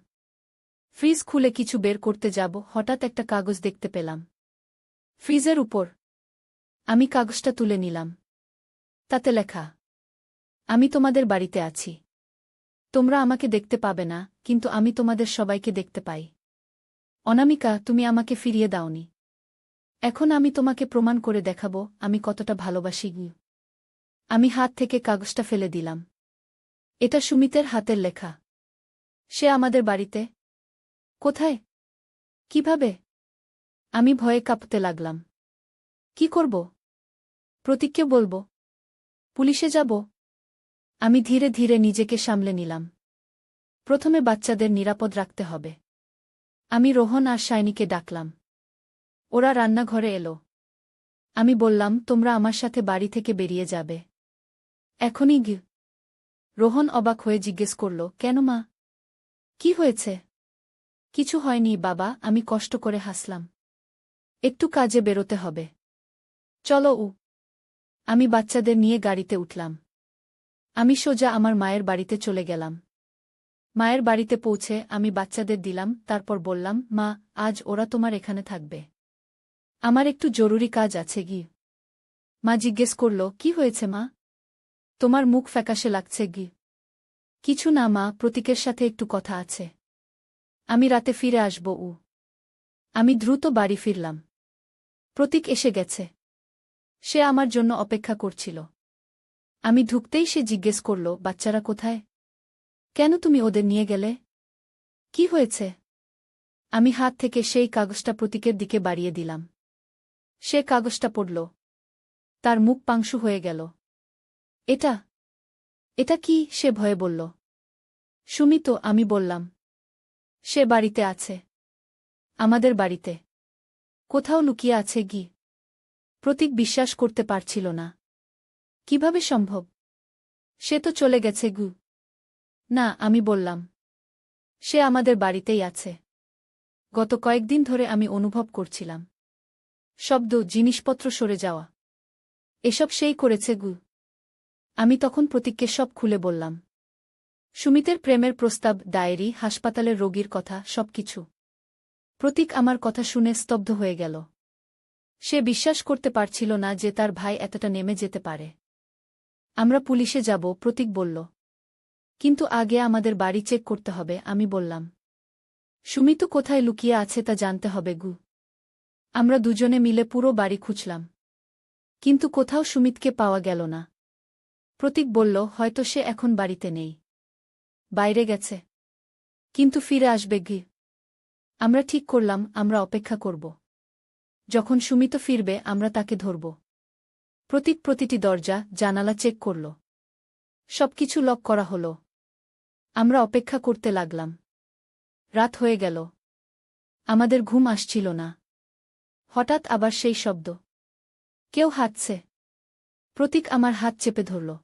ফ্রিজ খুলে কিছু বের করতে যাব, হঠাৎ একটা কাগজ দেখতে পেলাম। ফ্রিজের উপর। আমি কাগজটা তুলে নিলাম। তাতে লেখা, আমি তোমাদের বাড়িতে আছি। তোমরা আমাকে দেখতে পাবে না, কিন্তু আমি তোমাদের সবাইকে দেখতে পাই। অনামিকা, তুমি আমাকে ফিরিয়ে দাওনি। এখন আমি তোমাকে প্রমাণ করে দেখাবো আমি কতটা ভালোবাসি। আমি হাত থেকে কাগজটা ফেলে দিলাম। এটা সুমিতের হাতের লেখা। সে আমাদের বাড়িতে। কোথায়? কিভাবে? আমি ভয়ে কাঁপতে লাগলাম। কি করব? প্রতীককে বলবো? পুলিশে যাব? আমি ধীরে ধীরে নিজেকে সামলে নিলাম। প্রথমে বাচ্চাদের নিরাপদ রাখতে হবে। আমি রোহন আর শাইনিকে ডাকলাম। ওরা রান্নাঘরে এলো। আমি বললাম, তোমরা আমার সাথে বাড়ি থেকে বেরিয়ে যাবে এখনই। রোহন অবাক হয়ে জিজ্ঞেস করল, কেন মা? কি হয়েছে? কিছু হয়নি বাবা, আমি কষ্ট করে হাসলাম। একটু কাজে বেরোতে হবে। চলো। আমি বাচ্চাদের নিয়ে গাড়িতে উঠলাম। আমি সোজা আমার মায়ের বাড়িতে চলে গেলাম। মায়ের বাড়িতে পৌঁছে আমি বাচ্চাদের দিলাম, তারপর বললাম, মা, আজ ওরা তোমার এখানে থাকবে। আমার একটু জরুরি কাজ আছে। মা জিজ্ঞেস করল, কি হয়েছে মা? তোমার মুখ ফ্যাকাশে লাগছে। কিছু না মা, প্রতীকের সাথে একটু কথা আছে। আমি রাতে ফিরে আসব। আমি দ্রুত বাড়ি ফিরলাম। প্রতীক এসে গেছে। সে আমার জন্য অপেক্ষা করছিল। আমি ঢুকতেই সে জিজ্ঞেস করল, বাচ্চারা কোথায়? কেন তুমি ওদের নিয়ে গেলে? কি হয়েছে? আমি হাত থেকে সেই কাগজটা প্রতীকের দিকে বাড়িয়ে দিলাম। সে কাগজটা পড়ল। তার মুখ পাংশু হয়ে গেল। এটা এটা কি? সে ভয়ে বলল। সুমিত, আমি বললাম। সে বাড়িতে আছে। আমাদের বাড়িতে। কোথাও লুকিয়ে আছে। প্রতীক বিশ্বাস করতে পারছিল না। কিভাবে সম্ভব? সে তো চলে গেছে। না, আমি বললাম। সে আমাদের বাড়িতেই আছে। গত কয়েকদিন ধরে আমি অনুভব করছিলাম। শব্দ, জিনিসপত্র সরে যাওয়া। এসব সেই করেছে। আমি তখন প্রতীককে সব খুলে বললাম। সুমিতের প্রেমের প্রস্তাব, ডায়েরি, হাসপাতালের রোগীর কথা, সবকিছু। প্রতীক আমার কথা শুনে স্তব্ধ হয়ে গেল। সে বিশ্বাস করতে পারছিল না যে তার ভাই এতটা নেমে যেতে পারে। আমরা পুলিশে যাব, প্রতীক বলল। কিন্তু আগে আমাদের বাড়ি চেক করতে হবে, আমি বললাম। সুমিত কোথায় লুকিয়ে আছে তা জানতে হবে। আমরা দুজনে মিলে পুরো বাড়ি খুঁজলাম। কিন্তু কোথাও সুমিতকে পাওয়া গেল না। প্রতীক বলল, হয়তো সে এখন বাড়িতে নেই। বাইরে গেছে। কিন্তু ফিরে আসবে। আমরা ঠিক করলাম, আমরা অপেক্ষা করব। যখন সুমিত ফিরবে আমরা তাকে ধরব। প্রতীক প্রতিটি দরজা, জানালা চেক করল। সবকিছু লক করা হলো। আমরা অপেক্ষা করতে লাগলাম। রাত হয়ে গেল। আমাদের ঘুম আসছিল না। হঠাৎ আবার সেই শব্দ। কেউ হাঁটছে। প্রতীক আমার হাত চেপে ধরল।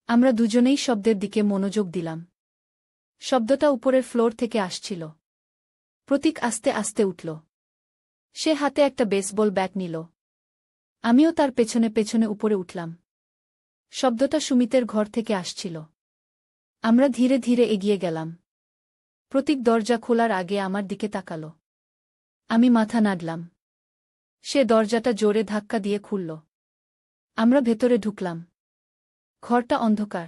আমরা দুজনেই শব্দের দিকে মনোযোগ দিলাম। শব্দটা উপরের ফ্লোর থেকে আসছিল। প্রতীক আস্তে আস্তে উঠল। সে হাতে একটা বেসবল ব্যাট নিল। আমিও তার পেছনে পেছনে উপরে উঠলাম। শব্দটা সুমিতের ঘর থেকে আসছিল। আমরা ধীরে ধীরে এগিয়ে গেলাম। প্রতীক দরজা খোলার আগে আমার দিকে তাকাল। আমি মাথা নাড়লাম। সে দরজাটা জোরে ধাক্কা দিয়ে খুলল। আমরা ভেতরে ঢুকলাম। ঘরটা অন্ধকার।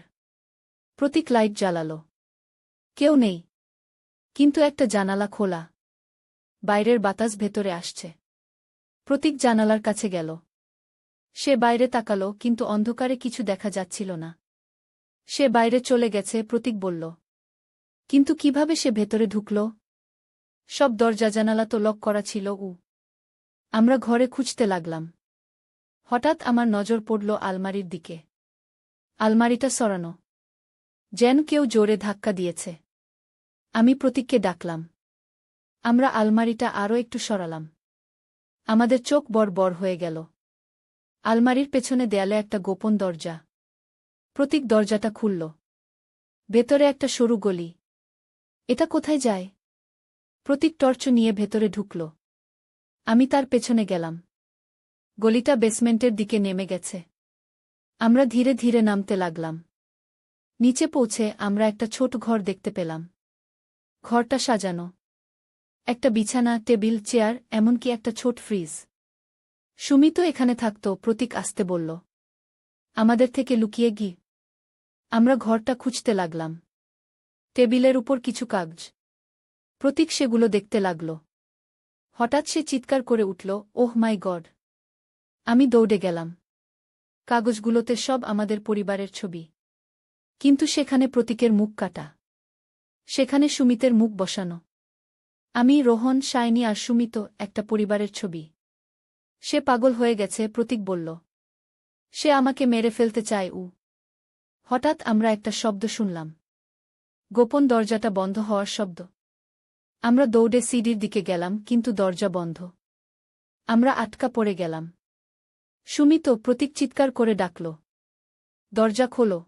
প্রতীক লাইট জ্বালাল। কেউ নেই। কিন্তু একটা জানালা খোলা। বাইরের বাতাস ভেতরে আসছে। প্রতীক জানালার কাছে গেল। সে বাইরে তাকাল, কিন্তু অন্ধকারে কিছু দেখা যাচ্ছিল না। সে বাইরে চলে গেছে, প্রতীক বলল। কিন্তু কিভাবে সে ভেতরে ঢুকল? সব দরজা জানালা তো লক করা ছিল। আমরা ঘরে খুঁজতে লাগলাম। হঠাৎ আমার নজর পড়ল আলমারির দিকে। আলমারিটা সরানো। যেন কেউ জোরে ধাক্কা দিয়েছে। আমি প্রতীককে ডাকলাম। আমরা আলমারিটা আরও একটু সরালাম। আমাদের চোখ বড় হয়ে গেল। আলমারির পেছনে দেয়ালে একটা গোপন দরজা। প্রতীক দরজাটা খুলল। ভেতরে একটা সরু গলি। এটা কোথায় যায়? প্রতীক টর্চ নিয়ে ভেতরে ঢুকল। আমি তার পেছনে গেলাম। গলিটা বেসমেন্টের দিকে নেমে গেছে। আমরা ধীরে ধীরে নামতে লাগলাম। নিচে পৌঁছে আমরা একটা ছোট ঘর দেখতে পেলাম। ঘরটা সাজানো। একটা বিছানা, টেবিল, চেয়ার, এমনকি একটা ছোট ফ্রিজ। সুমিত এখানে থাকত, প্রতীক আসতে বলল। আমাদের থেকে লুকিয়ে গিয়ে আমরা ঘরটা খুঁজতে লাগলাম। টেবিলের উপর কিছু কাগজ। প্রতীক সেগুলো দেখতে লাগল। হঠাৎ সে চিৎকার করে উঠল, ওহ মাই গড! আমি দৌড়ে গেলাম। কাগজগুলোতে সব আমাদের পরিবারের ছবি। কিন্তু সেখানে প্রতীকের মুখ কাটা। সেখানে সুমিতের মুখ বসানো। আমি, রোহন, শাইনি আর সুমিত, একটা পরিবারের ছবি। সে পাগল হয়ে গেছে, প্রতীক বলল। সে আমাকে মেরে ফেলতে চায়। হঠাৎ আমরা একটা শব্দ শুনলাম। গোপন দরজাটা বন্ধ হওয়ার শব্দ। আমরা দৌড়ে সিঁড়ির দিকে গেলাম, কিন্তু দরজা বন্ধ। আমরা আটকা পড়ে গেলাম। সুমিত, প্রতীক চিৎকার করে ডাকল, দরজা খোলো।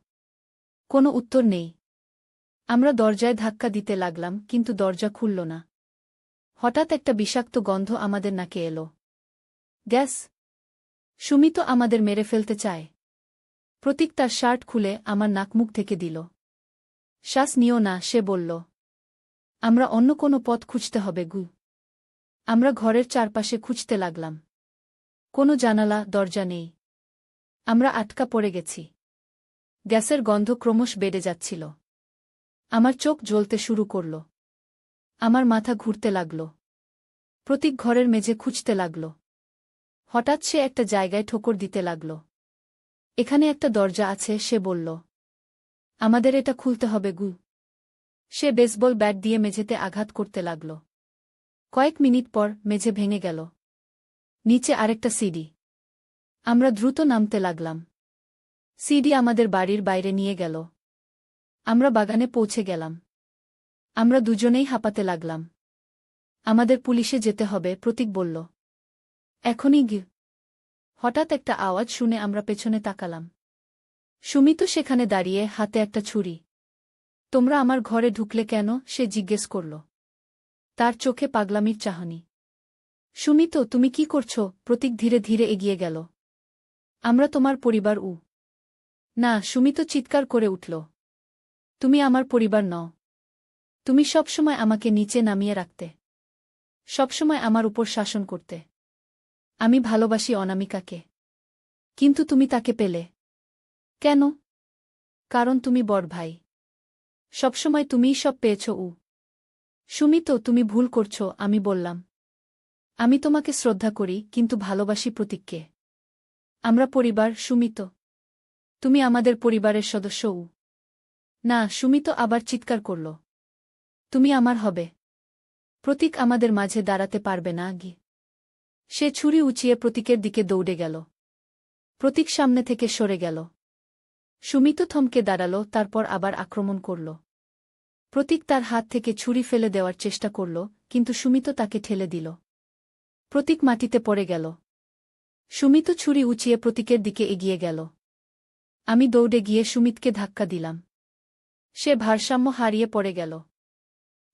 কোনো উত্তর নেই। আমরা দরজায় ধাক্কা দিতে লাগলাম, কিন্তু দরজা খুলল না। হঠাৎ একটা বিষাক্ত গন্ধ আমাদের নাকে এলো। গ্যাস! সুমিত আমাদের মেরে ফেলতে চায়। প্রতীক তার শার্ট খুলে আমার নাকমুখ থেকে দিল। শ্বাস নিও না, সে বলল। আমরা অন্য কোনো পথ খুঁজতে হবে। আমরা ঘরের চারপাশে খুঁজতে লাগলাম। কোনো জানালা, দরজা নেই। আমরা আটকা পড়ে গেছি। গ্যাসের গন্ধ ক্রমশ বেড়ে যাচ্ছিল। আমার চোখ জ্বলতে শুরু করল। আমার মাথা ঘুরতে লাগল। প্রতীক ঘরের মেঝে খুঁজতে লাগল। হঠাৎ সে একটা জায়গায় ঠোকর দিতে লাগল। এখানে একটা দরজা আছে, সে বলল। আমাদের এটা খুলতে হবে। সে বেসবল ব্যাট দিয়ে মেঝেতে আঘাত করতে লাগল। কয়েক মিনিট পর মেঝে ভেঙে গেল। নিচে আরেকটা সিঁড়ি। আমরা দ্রুত নামতে লাগলাম। সিঁড়ি আমাদের বাড়ির বাইরে নিয়ে গেল। আমরা বাগানে পৌঁছে গেলাম। আমরা দুজনেই হাঁপাতে লাগলাম। আমাদের পুলিশে যেতে হবে, প্রতীক বলল। এখনই গিয়ে। হঠাৎ একটা আওয়াজ শুনে আমরা পেছনে তাকালাম। সুমিত সেখানে দাঁড়িয়ে, হাতে একটা ছুরি। তোমরা আমার ঘরে ঢুকলে কেন? সে জিজ্ঞেস করল। তার চোখে পাগলামির চাহনি। সুমিত, তুমি কি করছ? প্রতীক ধীরে ধীরে এগিয়ে গেল। আমরা তোমার পরিবার। না, সুমিত চিৎকার করে উঠল। তুমি আমার পরিবার নও। তুমি সবসময় আমাকে নিচে নামিয়ে রাখতে। সবসময় আমার উপর শাসন করতে। আমি ভালোবাসি অনামিকাকে। কিন্তু তুমি তাকে পেলে কেন? কারণ তুমি বড় ভাই। সবসময় তুমিই সব পেয়েছ। সুমিত, তুমি ভুল করছ, আমি বললাম। আমি তোমাকে শ্রদ্ধা করি, কিন্তু ভালোবাসি প্রতীককে। আমরা পরিবার, সুমিত। তুমি আমাদের পরিবারের সদস্য। না, সুমিত আবার চিৎকার করল। তুমি আমার হবে। প্রতীক আমাদের মাঝে দাঁড়াতে পারবে না। সে ছুরি উঁচিয়ে প্রতীকের দিকে দৌড়ে গেল। প্রতীক সামনে থেকে সরে গেল। সুমিত থমকে দাঁড়াল, তারপর আবার আক্রমণ করল। প্রতীক তার হাত থেকে ছুরি ফেলে দেওয়ার চেষ্টা করল, কিন্তু সুমিত তাকে ঠেলে দিল। প্রতীক মাটিতে পড়ে গেল। সুমিত ছুরি উঁচিয়ে প্রতীকের দিকে এগিয়ে গেল। আমি দৌড়ে গিয়ে সুমিতকে ধাক্কা দিলাম। সে ভারসাম্য হারিয়ে পড়ে গেল।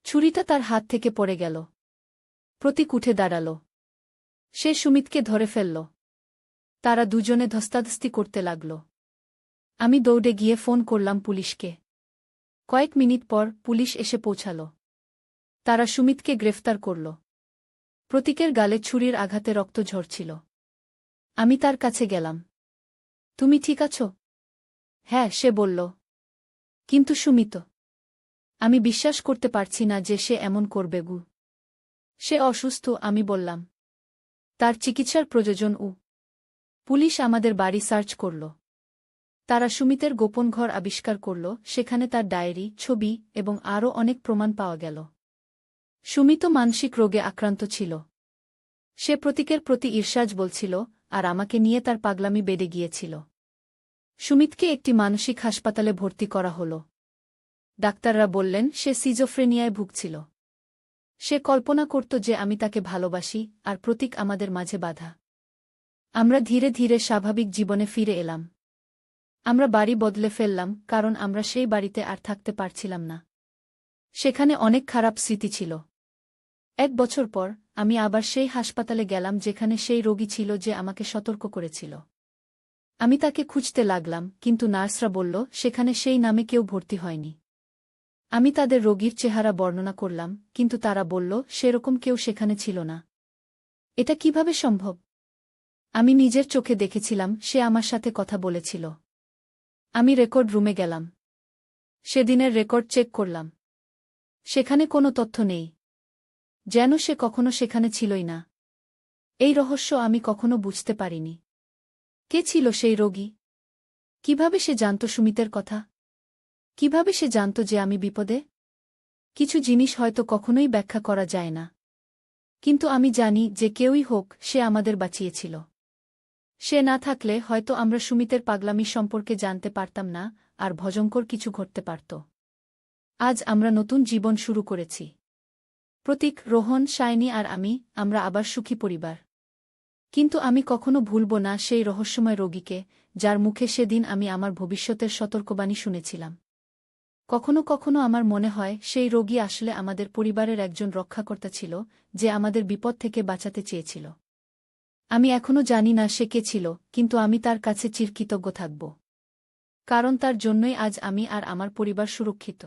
ছুরিটা তার হাত থেকে পড়ে গেল। প্রতীক উঠে দাঁড়াল। সে সুমিতকে ধরে ফেলল। তারা দুজনে ধস্তাধস্তি করতে লাগল। আমি দৌড়ে গিয়ে ফোন করলাম পুলিশকে। কয়েক মিনিট পর পুলিশ এসে পৌঁছাল। তারা সুমিতকে গ্রেফতার করল। প্রতীকের গালে ছুরির আঘাতে রক্ত ঝরছিল। আমি তার কাছে গেলাম। তুমি ঠিক আছো? হ্যাঁ, সে বলল। কিন্তু সুমিত, আমি বিশ্বাস করতে পারছি না যে সে এমন করবে। সে অসুস্থ, আমি বললাম। তার চিকিৎসার প্রয়োজন। পুলিশ আমাদের বাড়ি সার্চ করল। তারা সুমিতের গোপন ঘর আবিষ্কার করল। সেখানে তার ডায়েরি, ছবি এবং আরও অনেক প্রমাণ পাওয়া গেল। সুমিত মানসিক রোগে আক্রান্ত ছিল। সে প্রতীকের প্রতি ঈর্ষাজ বলছিল, আর আমাকে নিয়ে তার পাগলামি বেড়ে গিয়েছিল। সুমিতকে একটি মানসিক হাসপাতালে ভর্তি করা হল। ডাক্তাররা বললেন সে সিজোফ্রেনিয়ায় ভুগছিল। সে কল্পনা করত যে আমি তাকে ভালোবাসি, আর প্রতীক আমাদের মাঝে বাধা। আমরা ধীরে ধীরে স্বাভাবিক জীবনে ফিরে এলাম। আমরা বাড়ি বদলে ফেললাম, কারণ আমরা সেই বাড়িতে আর থাকতে পারছিলাম না। সেখানে অনেক খারাপ স্মৃতি ছিল। 1 বছর পর আমি আবার সেই হাসপাতালে গেলাম যেখানে সেই রোগী ছিল যে আমাকে সতর্ক করেছিল। আমি তাকে খুঁজতে লাগলাম, কিন্তু নার্সরা বলল সেখানে সেই নামে কেউ ভর্তি হয়নি। আমি তাদের রোগীর চেহারা বর্ণনা করলাম, কিন্তু তারা বলল সেরকম কেউ সেখানে ছিল না। এটা কিভাবে সম্ভব? আমি নিজের চোখে দেখেছিলাম সে আমার সাথে কথা বলেছিল। আমি রেকর্ড রুমে গেলাম। সেদিনের রেকর্ড চেক করলাম। সেখানে কোনো তথ্য নেই। যেন সে কখনো সেখানে ছিলই না। এই রহস্য আমি কখনো বুঝতে পারিনি। কে ছিল সেই রোগী? কিভাবে সে জানত সুমিতের কথা? কিভাবে সে জানত যে আমি বিপদে? কিছু জিনিস হয়তো কখনোই ব্যাখ্যা করা যায় না। কিন্তু আমি জানি যে কেউই হোক সে আমাদের বাঁচিয়েছিল। সে না থাকলে হয়তো আমরা সুমিতের পাগলামি সম্পর্কে জানতে পারতাম না, আর ভয়ঙ্কর কিছু ঘটতে পারত। আজ আমরা নতুন জীবন শুরু করেছি। প্রতীক, রোহন, শাইনি আর আমরা আবার সুখী পরিবার। কিন্তু আমি কখনো ভুলব না সেই রহস্যময় রোগীকে, যার মুখে সেদিন আমি আমার ভবিষ্যতের সতর্কবাণী শুনেছিলাম। কখনো কখনো আমার মনে হয় সেই রোগী আসলে আমাদের পরিবারের একজন রক্ষাকর্তা ছিল, যে আমাদের বিপদ থেকে বাঁচাতে চেয়েছিল। আমি এখনো জানি না সে কে ছিল, কিন্তু আমি তার কাছে চিরকৃতজ্ঞ থাকব। কারণ তার জন্যই আজ আমি আর আমার পরিবার সুরক্ষিত।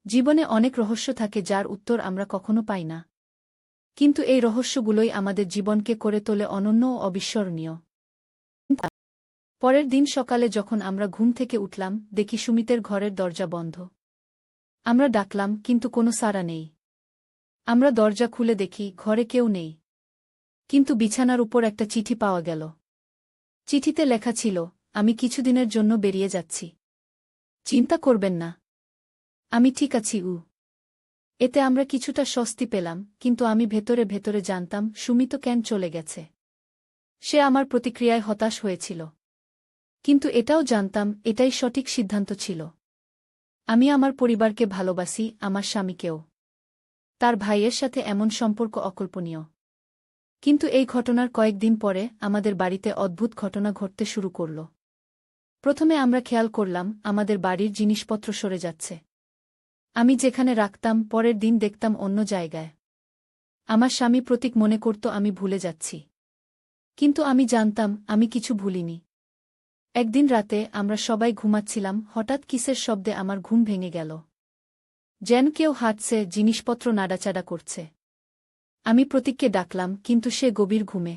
জীবনে অনেক রহস্য থাকে যার উত্তর আমরা কখনো পাই না। কিন্তু এই রহস্যগুলোই আমাদের জীবনকে করে তোলে অনন্য ও অবিস্মরণীয়। পরের দিন সকালে যখন আমরা ঘুম থেকে উঠলাম, দেখি সুমিতের ঘরের দরজা বন্ধ। আমরা ডাকলাম, কিন্তু কোনো সাড়া নেই। আমরা দরজা খুলে দেখি ঘরে কেউ নেই। কিন্তু বিছানার উপর একটা চিঠি পাওয়া গেল। চিঠিতে লেখা ছিল, আমি কিছুদিনের জন্য বেরিয়ে যাচ্ছি। চিন্তা করবেন না। আমি ঠিক আছি। এতে আমরা কিছুটা স্বস্তি পেলাম, কিন্তু আমি ভেতরে ভেতরে জানতাম সুমিত কেন চলে গেছে। সে আমার প্রতিক্রিয়ায় হতাশ হয়েছিল। কিন্তু এটাও জানতাম এটাই সঠিক সিদ্ধান্ত ছিল। আমি আমার পরিবারকে ভালোবাসি, আমার স্বামীকেও। তার ভাইয়ের সাথে এমন সম্পর্ক অকল্পনীয়। কিন্তু এই ঘটনার কয়েকদিন পরে আমাদের বাড়িতে অদ্ভুত ঘটনা ঘটতে শুরু করল। প্রথমে আমরা খেয়াল করলাম আমাদের বাড়ির জিনিসপত্র সরে যাচ্ছে। আমি যেখানে রাখতাম পরের দিন দেখতাম অন্য জায়গায়। আমার স্বামী প্রতীক মনে করত আমি ভুলে যাচ্ছি। কিন্তু আমি জানতাম আমি কিছু ভুলিনি। একদিন রাতে আমরা সবাই ঘুমাচ্ছিলাম, হঠাৎ কিসের শব্দে আমার ঘুম ভেঙে গেল। যেন কেউ হাঁটছে, জিনিসপত্র নাড়াচাড়া করছে। আমি প্রতীককে ডাকলাম, কিন্তু সে গভীর ঘুমে।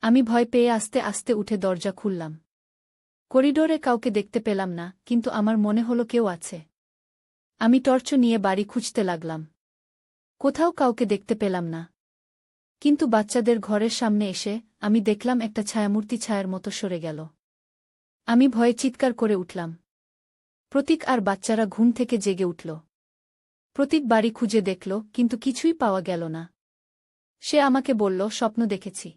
আমি ভয় পেয়ে আস্তে আস্তে উঠে দরজা খুললাম। করিডোরে কাউকে দেখতে পেলাম না, কিন্তু আমার মনে হলো কেউ আছে। আমি টর্চ নিয়ে বাড়ি খুঁজতে লাগলাম। কোথাও কাউকে দেখতে পেলাম না। কিন্তু বাচ্চাদের ঘরের সামনে এসে আমি দেখলাম একটা ছায়ামূর্তি ছায়ার মতো সরে গেল। আমি ভয়ে চিৎকার করে উঠলাম। প্রতীক আর বাচ্চারা ঘুম থেকে জেগে উঠল। প্রতীক বাড়ি খুঁজে দেখল, কিন্তু কিছুই পাওয়া গেল না। সে আমাকে বলল, স্বপ্ন দেখেছি।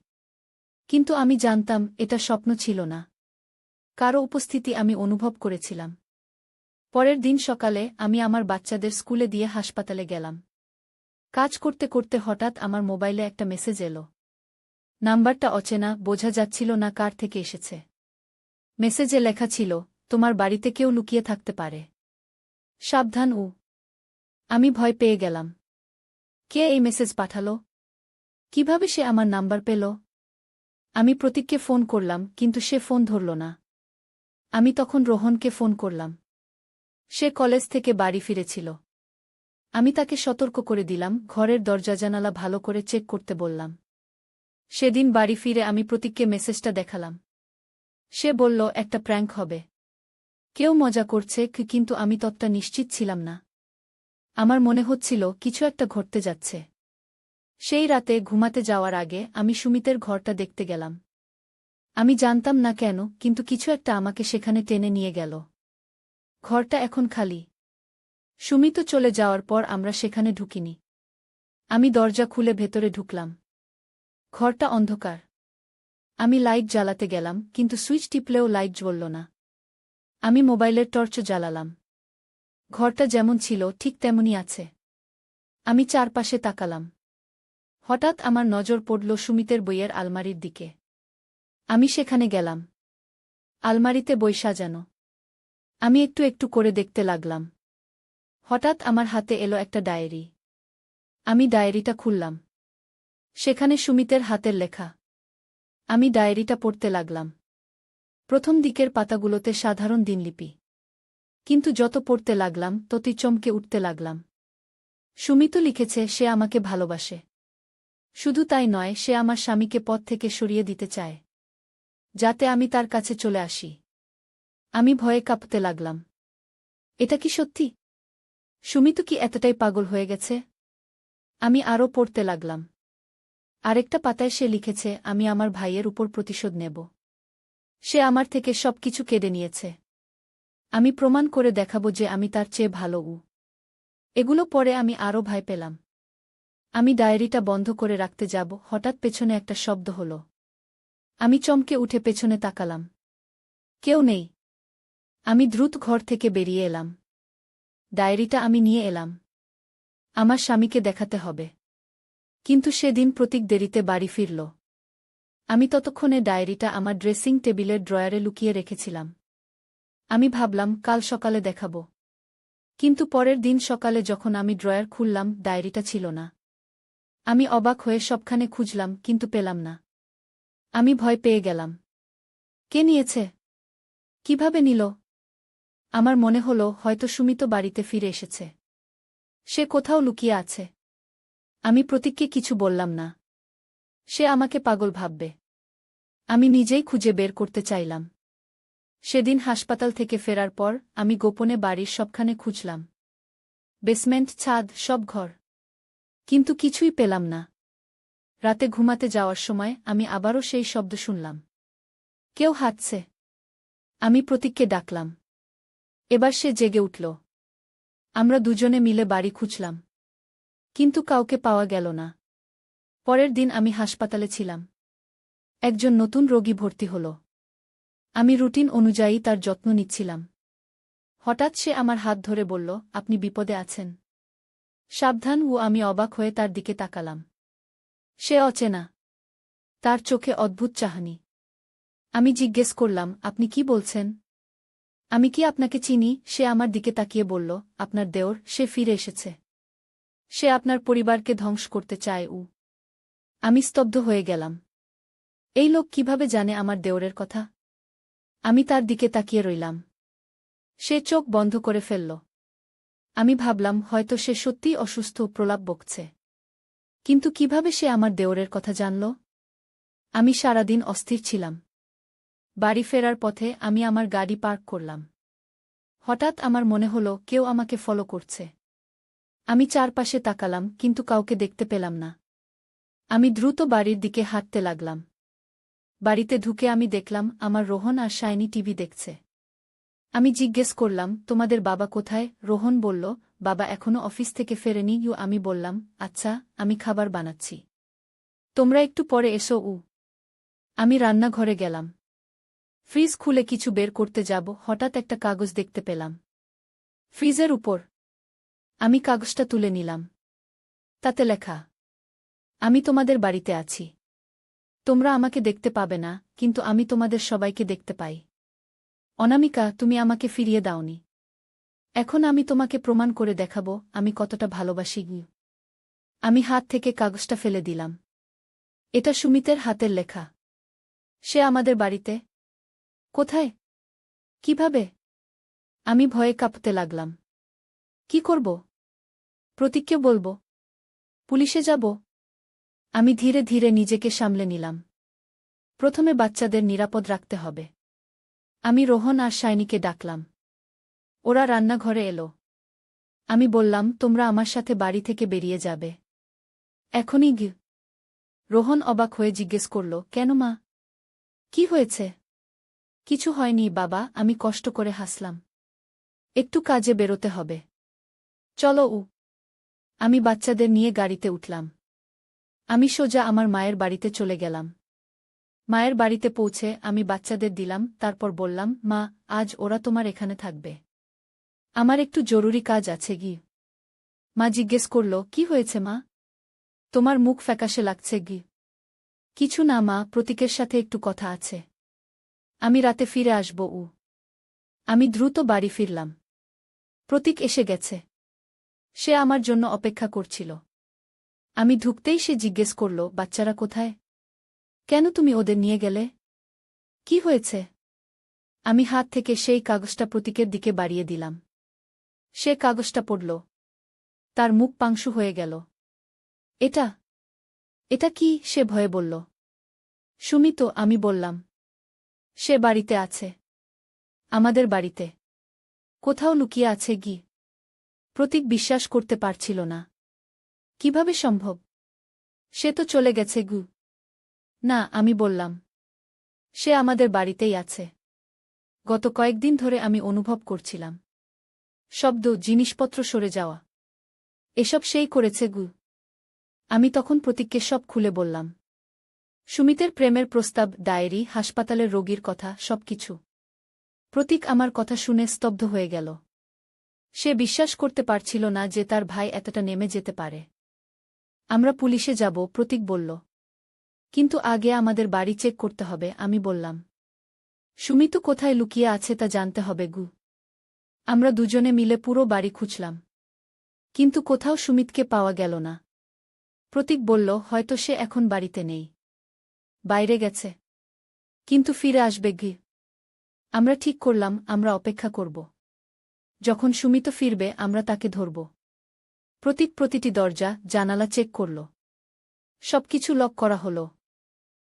কিন্তু আমি জানতাম এটা স্বপ্ন ছিল না। কারো উপস্থিতি আমি অনুভব করেছিলাম। পরের দিন সকালে আমি আমার বাচ্চাদের স্কুলে দিয়ে হাসপাতালে গেলাম। কাজ করতে করতে হঠাৎ আমার মোবাইলে একটা মেসেজ এলো। নাম্বারটা অচেনা, বোঝা যাচ্ছিল না কার থেকে এসেছে। মেসেজে লেখা ছিল, তোমার বাড়িতে কেউ লুকিয়ে থাকতে পারে। সাবধান। আমি ভয় পেয়ে গেলাম। কে এই মেসেজ পাঠালো? কিভাবে সে আমার নাম্বার পেল? আমি প্রতীককে ফোন করলাম, কিন্তু সে ফোন ধরল না। আমি তখন রোহনকে ফোন করলাম। সে কলেজ থেকে বাড়ি ফিরেছিল। আমি তাকে সতর্ক করে দিলাম, ঘরের দরজা জানালা ভালো করে চেক করতে বললাম। সেদিন বাড়ি ফিরে আমি প্রতীককে মেসেজটা দেখালাম। সে বলল একটা প্র্যাঙ্ক হবে। কেউ মজা করছে, কিন্তু আমি ততটা নিশ্চিত ছিলাম না। আমার মনে হচ্ছিল কিছু একটা ঘটতে যাচ্ছে। সেই রাতে ঘুমাতে যাওয়ার আগে আমি সুমিতের ঘরটা দেখতে গেলাম। আমি জানতাম না কেন, কিন্তু কিছু একটা আমাকে সেখানে টেনে নিয়ে গেল। ঘরটা এখন খালি। সুমিত চলে যাওয়ার পর আমরা সেখানে ঢুকিনি। আমি দরজা খুলে ভেতরে ঢুকলাম। ঘরটা অন্ধকার। আমি লাইট জ্বালাতে গেলাম, কিন্তু সুইচ টিপলেও লাইট জ্বলল না। আমি মোবাইলের টর্চ জ্বালালাম। ঘরটা যেমন ছিল ঠিক তেমনই আছে। আমি চারপাশে তাকালাম। হঠাৎ আমার নজর পড়ল সুমিতের বইয়ের আলমারির দিকে। আমি সেখানে গেলাম। আলমারিতে বই সাজানো। আমি একটু একটু করে দেখতে লাগলাম। হঠাৎ আমার হাতে এলো একটা ডায়েরি। আমি ডায়েরিটা খুললাম। সেখানে সুমিতের হাতের লেখা। আমি ডায়েরিটা পড়তে লাগলাম। প্রথম দিকের পাতাগুলোতে সাধারণ দিনলিপি। কিন্তু যত পড়তে লাগলাম ততই চমকে উঠতে লাগলাম। সুমিত লিখেছে সে আমাকে ভালোবাসে। শুধু তাই নয়, সে আমার স্বামীকে পথ থেকে সরিয়ে দিতে চায়, যাতে আমি তার কাছে চলে আসি। আমি ভয়ে কাঁপতে লাগলাম। এটা কি সত্যি? সুমিত কি এতটাই পাগল হয়ে গেছে? আমি আরও পড়তে লাগলাম। আরেকটা পাতায় সে লিখেছে, আমি আমার ভাইয়ের উপর প্রতিশোধ নেব। সে আমার থেকে সবকিছু কেড়ে নিয়েছে। আমি প্রমাণ করে দেখাবো যে আমি তার চেয়ে ভালো। এগুলো পরে আমি আরও ভয় পেলাম। আমি ডায়েরিটা বন্ধ করে রাখতে যাব, হঠাৎ পেছনে একটা শব্দ হল। আমি চমকে উঠে পেছনে তাকালাম। কেউ নেই। আমি দ্রুত ঘর থেকে বেরিয়ে এলাম। ডায়েরিটা আমি নিয়ে এলাম। আমার স্বামীকে দেখাতে হবে। কিন্তু সেদিন প্রতীক দেরিতে বাড়ি ফিরল। আমি ততক্ষণে ডায়েরিটা আমার ড্রেসিং টেবিলের ড্রয়ারে লুকিয়ে রেখেছিলাম। আমি ভাবলাম কাল সকালে দেখাব। কিন্তু পরের দিন সকালে যখন আমি ড্রয়ার খুললাম, ডায়েরিটা ছিল না। আমি অবাক হয়ে সবখানে খুঁজলাম, কিন্তু পেলাম না। আমি ভয় পেয়ে গেলাম। কে নিয়েছে? কিভাবে নিল? আমার মনে হল হয়তো সুমিত বাড়িতে ফিরে এসেছে। সে কোথাও লুকিয়ে আছে। আমি প্রতীককে কিছু বললাম না। সে আমাকে পাগল ভাববে। আমি নিজেই খুঁজে বের করতে চাইলাম। সেদিন হাসপাতাল থেকে ফেরার পর আমি গোপনে বাড়ির সবখানে খুঁজলাম। বেসমেন্ট, ছাদ, সব ঘর। কিন্তু কিছুই পেলাম না। রাতে ঘুমাতে যাওয়ার সময় আমি আবারও সেই শব্দ শুনলাম। কেউ হাঁটছে। আমি প্রতীককে ডাকলাম। এবার সে জেগে উঠল। আমরা দুজনে মিলে বাড়ি খুঁজলাম। কিন্তু কাউকে পাওয়া গেল না। পরের দিন আমি হাসপাতালে ছিলাম। একজন নতুন রোগী ভর্তি হল। আমি রুটিন অনুযায়ী তার যত্ন নিচ্ছিলাম। হঠাৎ সে আমার হাত ধরে বলল, আপনি বিপদে আছেন। সাবধান। আমি অবাক হয়ে তার দিকে তাকালাম। সে অচেনা। তার চোখে অদ্ভুত চাহনি। আমি জিজ্ঞেস করলাম, আপনি কি বলছেন? আমি কি আপনাকে চিনি? সে আমার দিকে তাকিয়ে বলল, আপনার দেওর, সে ফিরে এসেছে। সে আপনার পরিবারকে ধ্বংস করতে চায়। আমি স্তব্ধ হয়ে গেলাম। এই লোক কিভাবে জানে আমার দেওরের কথা? আমি তার দিকে তাকিয়ে রইলাম। সে চোখ বন্ধ করে ফেলল। আমি ভাবলাম হয়তো সে সত্যিই অসুস্থ, প্রলাপ বকছে। কিন্তু কিভাবে সে আমার দেওরের কথা জানল? আমি সারাদিন অস্থির ছিলাম। বাড়ি ফেরার পথে আমি আমার গাড়ি পার্ক করলাম। হঠাৎ আমার মনে হল কেউ আমাকে ফলো করছে। আমি চারপাশে তাকালাম, কিন্তু কাউকে দেখতে পেলাম না। আমি দ্রুত বাড়ির দিকে হাঁটতে লাগলাম। বাড়িতে ঢুকে আমি দেখলাম আমার রোহন আর শাইনি টিভি দেখছে। আমি জিজ্ঞেস করলাম, তোমাদের বাবা কোথায়? রোহন বলল, বাবা এখনো অফিস থেকে ফেরেনি। আমি বললাম, আচ্ছা, আমি খাবার বানাচ্ছি। তোমরা একটু পরে এসো। আমি রান্নাঘরে গেলাম। ফ্রিজ খুলে কিছু বের করতে যাব, হঠাৎ একটা কাগজ দেখতে পেলাম ফ্রিজের উপর। আমি কাগজটা তুলে নিলাম। তাতে লেখা, আমি তোমাদের বাড়িতে আছি। তোমরা আমাকে দেখতে পাবে না, কিন্তু আমি তোমাদের সবাইকে দেখতে পাই। অনামিকা, তুমি আমাকে ফিরিয়ে দাওনি। এখন আমি তোমাকে প্রমাণ করে দেখাবো আমি কতটা ভালোবাসি। আমি হাত থেকে কাগজটা ফেলে দিলাম। এটা সুমিতের হাতের লেখা। সে আমাদের বাড়িতে। কোথায়? কিভাবে? আমি ভয়ে কাঁপতে লাগলাম। কি করব? প্রতীককে বলবো? পুলিশে যাব? আমি ধীরে ধীরে নিজেকে সামলে নিলাম। প্রথমে বাচ্চাদের নিরাপদ রাখতে হবে। আমি রোহন আর শাইনিকে ডাকলাম। ওরা রান্নাঘরে এলো। আমি বললাম, তোমরা আমার সাথে বাড়ি থেকে বেরিয়ে যাবে এখনই। রোহন অবাক হয়ে জিজ্ঞেস করল, কেন মা? কি হয়েছে? কিছু হয়নি বাবা, আমি কষ্ট করে হাসলাম। একটু কাজে বেরোতে হবে। চলো। আমি বাচ্চাদের নিয়ে গাড়িতে উঠলাম। আমি সোজা আমার মায়ের বাড়িতে চলে গেলাম। মায়ের বাড়িতে পৌঁছে আমি বাচ্চাদের দিলাম, তারপর বললাম, মা, আজ ওরা তোমার এখানে থাকবে। আমার একটু জরুরি কাজ আছে। মা জিজ্ঞেস করল, কি হয়েছে মা? তোমার মুখ ফ্যাকাশে লাগছে। কিছু না মা, প্রতীকের সাথে একটু কথা আছে। আমি রাতে ফিরে আসব। আমি দ্রুত বাড়ি ফিরলাম। প্রতীক এসে গেছে। সে আমার জন্য অপেক্ষা করছিল। আমি ঢুকতেই সে জিজ্ঞেস করল, বাচ্চারা কোথায়? কেন তুমি ওদের নিয়ে গেলে? কি হয়েছে? আমি হাত থেকে সেই কাগজটা প্রতীকের দিকে বাড়িয়ে দিলাম। সে কাগজটা পড়ল। তার মুখ পাংশু হয়ে গেল। এটা এটা কি? সে ভয়ে বলল। সুমিত, আমি বললাম। সে বাড়িতে আছে। আমাদের বাড়িতে। কোথাও লুকিয়ে আছে গি। প্রতীক বিশ্বাস করতে পারছিল না। কিভাবে সম্ভব? সে তো চলে গেছে গু। না, আমি বললাম। সে আমাদের বাড়িতেই আছে। গত কয়েকদিন ধরে আমি অনুভব করছিলাম। শব্দ, জিনিসপত্র সরে যাওয়া। এসব সেই করেছে গু। আমি তখন প্রতীককে সব খুলে বললাম। সুমিতের প্রেমের প্রস্তাব, ডায়েরি, হাসপাতালের রোগীর কথা, সবকিছু। প্রতীক আমার কথা শুনে স্তব্ধ হয়ে গেল। সে বিশ্বাস করতে পারছিল না যে তার ভাই এতটা নেমে যেতে পারে। আমরা পুলিশে যাব, প্রতীক বলল। কিন্তু আগে আমাদের বাড়ি চেক করতে হবে, আমি বললাম। সুমিত কোথায় লুকিয়ে আছে তা জানতে হবে গু। আমরা দুজনে মিলে পুরো বাড়ি খুঁজলাম। কিন্তু কোথাও সুমিতকে পাওয়া গেল না। প্রতীক বলল, হয়তো সে এখন বাড়িতে নেই। বাইরে গেছে। কিন্তু ফিরে আসবে গি। আমরা ঠিক করলাম, আমরা অপেক্ষা করব। যখন সুমিত ফিরবে আমরা তাকে ধরব। প্রতীক প্রতিটি দরজা, জানালা চেক করল। সবকিছু লক করা হলো।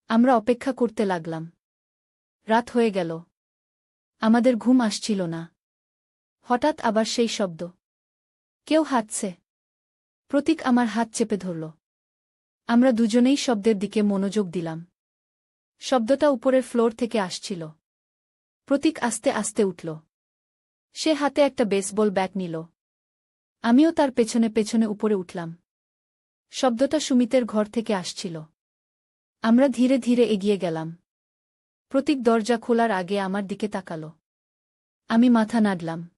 আমরা অপেক্ষা করতে লাগলাম। রাত হয়ে গেল। আমাদের ঘুম আসছিল না। হঠাৎ আবার সেই শব্দ। কেউ হাঁটছে। প্রতীক আমার হাত চেপে ধরল। আমরা দুজনেই শব্দের দিকে মনোযোগ দিলাম। শব্দটা উপরের ফ্লোর থেকে আসছিল। প্রতীক আস্তে আস্তে উঠল। সে হাতে একটা বেসবল ব্যাট নিল। আমিও তার পেছনে পেছনে উপরে উঠলাম। শব্দটা সুমিতের ঘর থেকে আসছিল। আমরা ধীরে ধীরে এগিয়ে গেলাম। প্রতীক দরজা খোলার আগে আমার দিকে তাকাল। আমি মাথা নাড়লাম।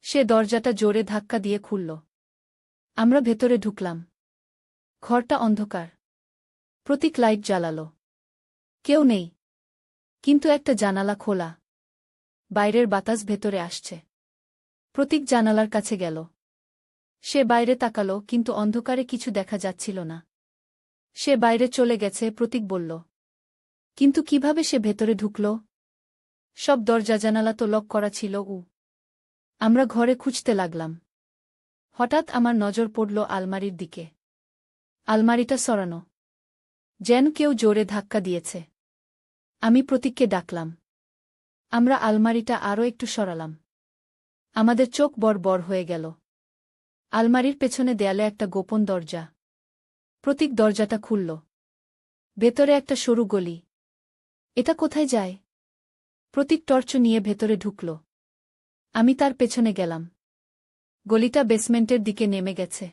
সে দরজাটা জোরে ধাক্কা দিয়ে খুলল। আমরা ভেতরে ঢুকলাম। ঘরটা অন্ধকার। প্রতীক লাইট জ্বালাল। কেউ নেই। কিন্তু একটা জানালা খোলা। বাইরের বাতাস ভেতরে আসছে। প্রতীক জানালার কাছে গেল। সে বাইরে তাকাল, কিন্তু অন্ধকারে কিছু দেখা যাচ্ছিল না। সে বাইরে চলে গেছে, প্রতীক বলল। কিন্তু কিভাবে সে ভেতরে ঢুকল? সব দরজা জানালা তো লক করা ছিল। আমরা ঘরে খুঁজতে লাগলাম। হঠাৎ আমার নজর পড়ল আলমারির দিকে। আলমারিটা সরানো। যেন কেউ জোরে ধাক্কা দিয়েছে। আমি প্রতীককে ডাকলাম। আমরা আলমারিটা আরও একটু সরালাম। আমাদের চোখ বড় হয়ে গেল। আলমারির পেছনে দেয়ালে একটা গোপন দরজা। প্রতীক দরজাটা খুলল। ভেতরে একটা সরু গলি। এটা কোথায় যায়? প্রতীক টর্চ নিয়ে ভেতরে ঢুকল। আমি তার পেছনে গেলাম। গলিটা বেসমেন্টের দিকে নেমে গেছে।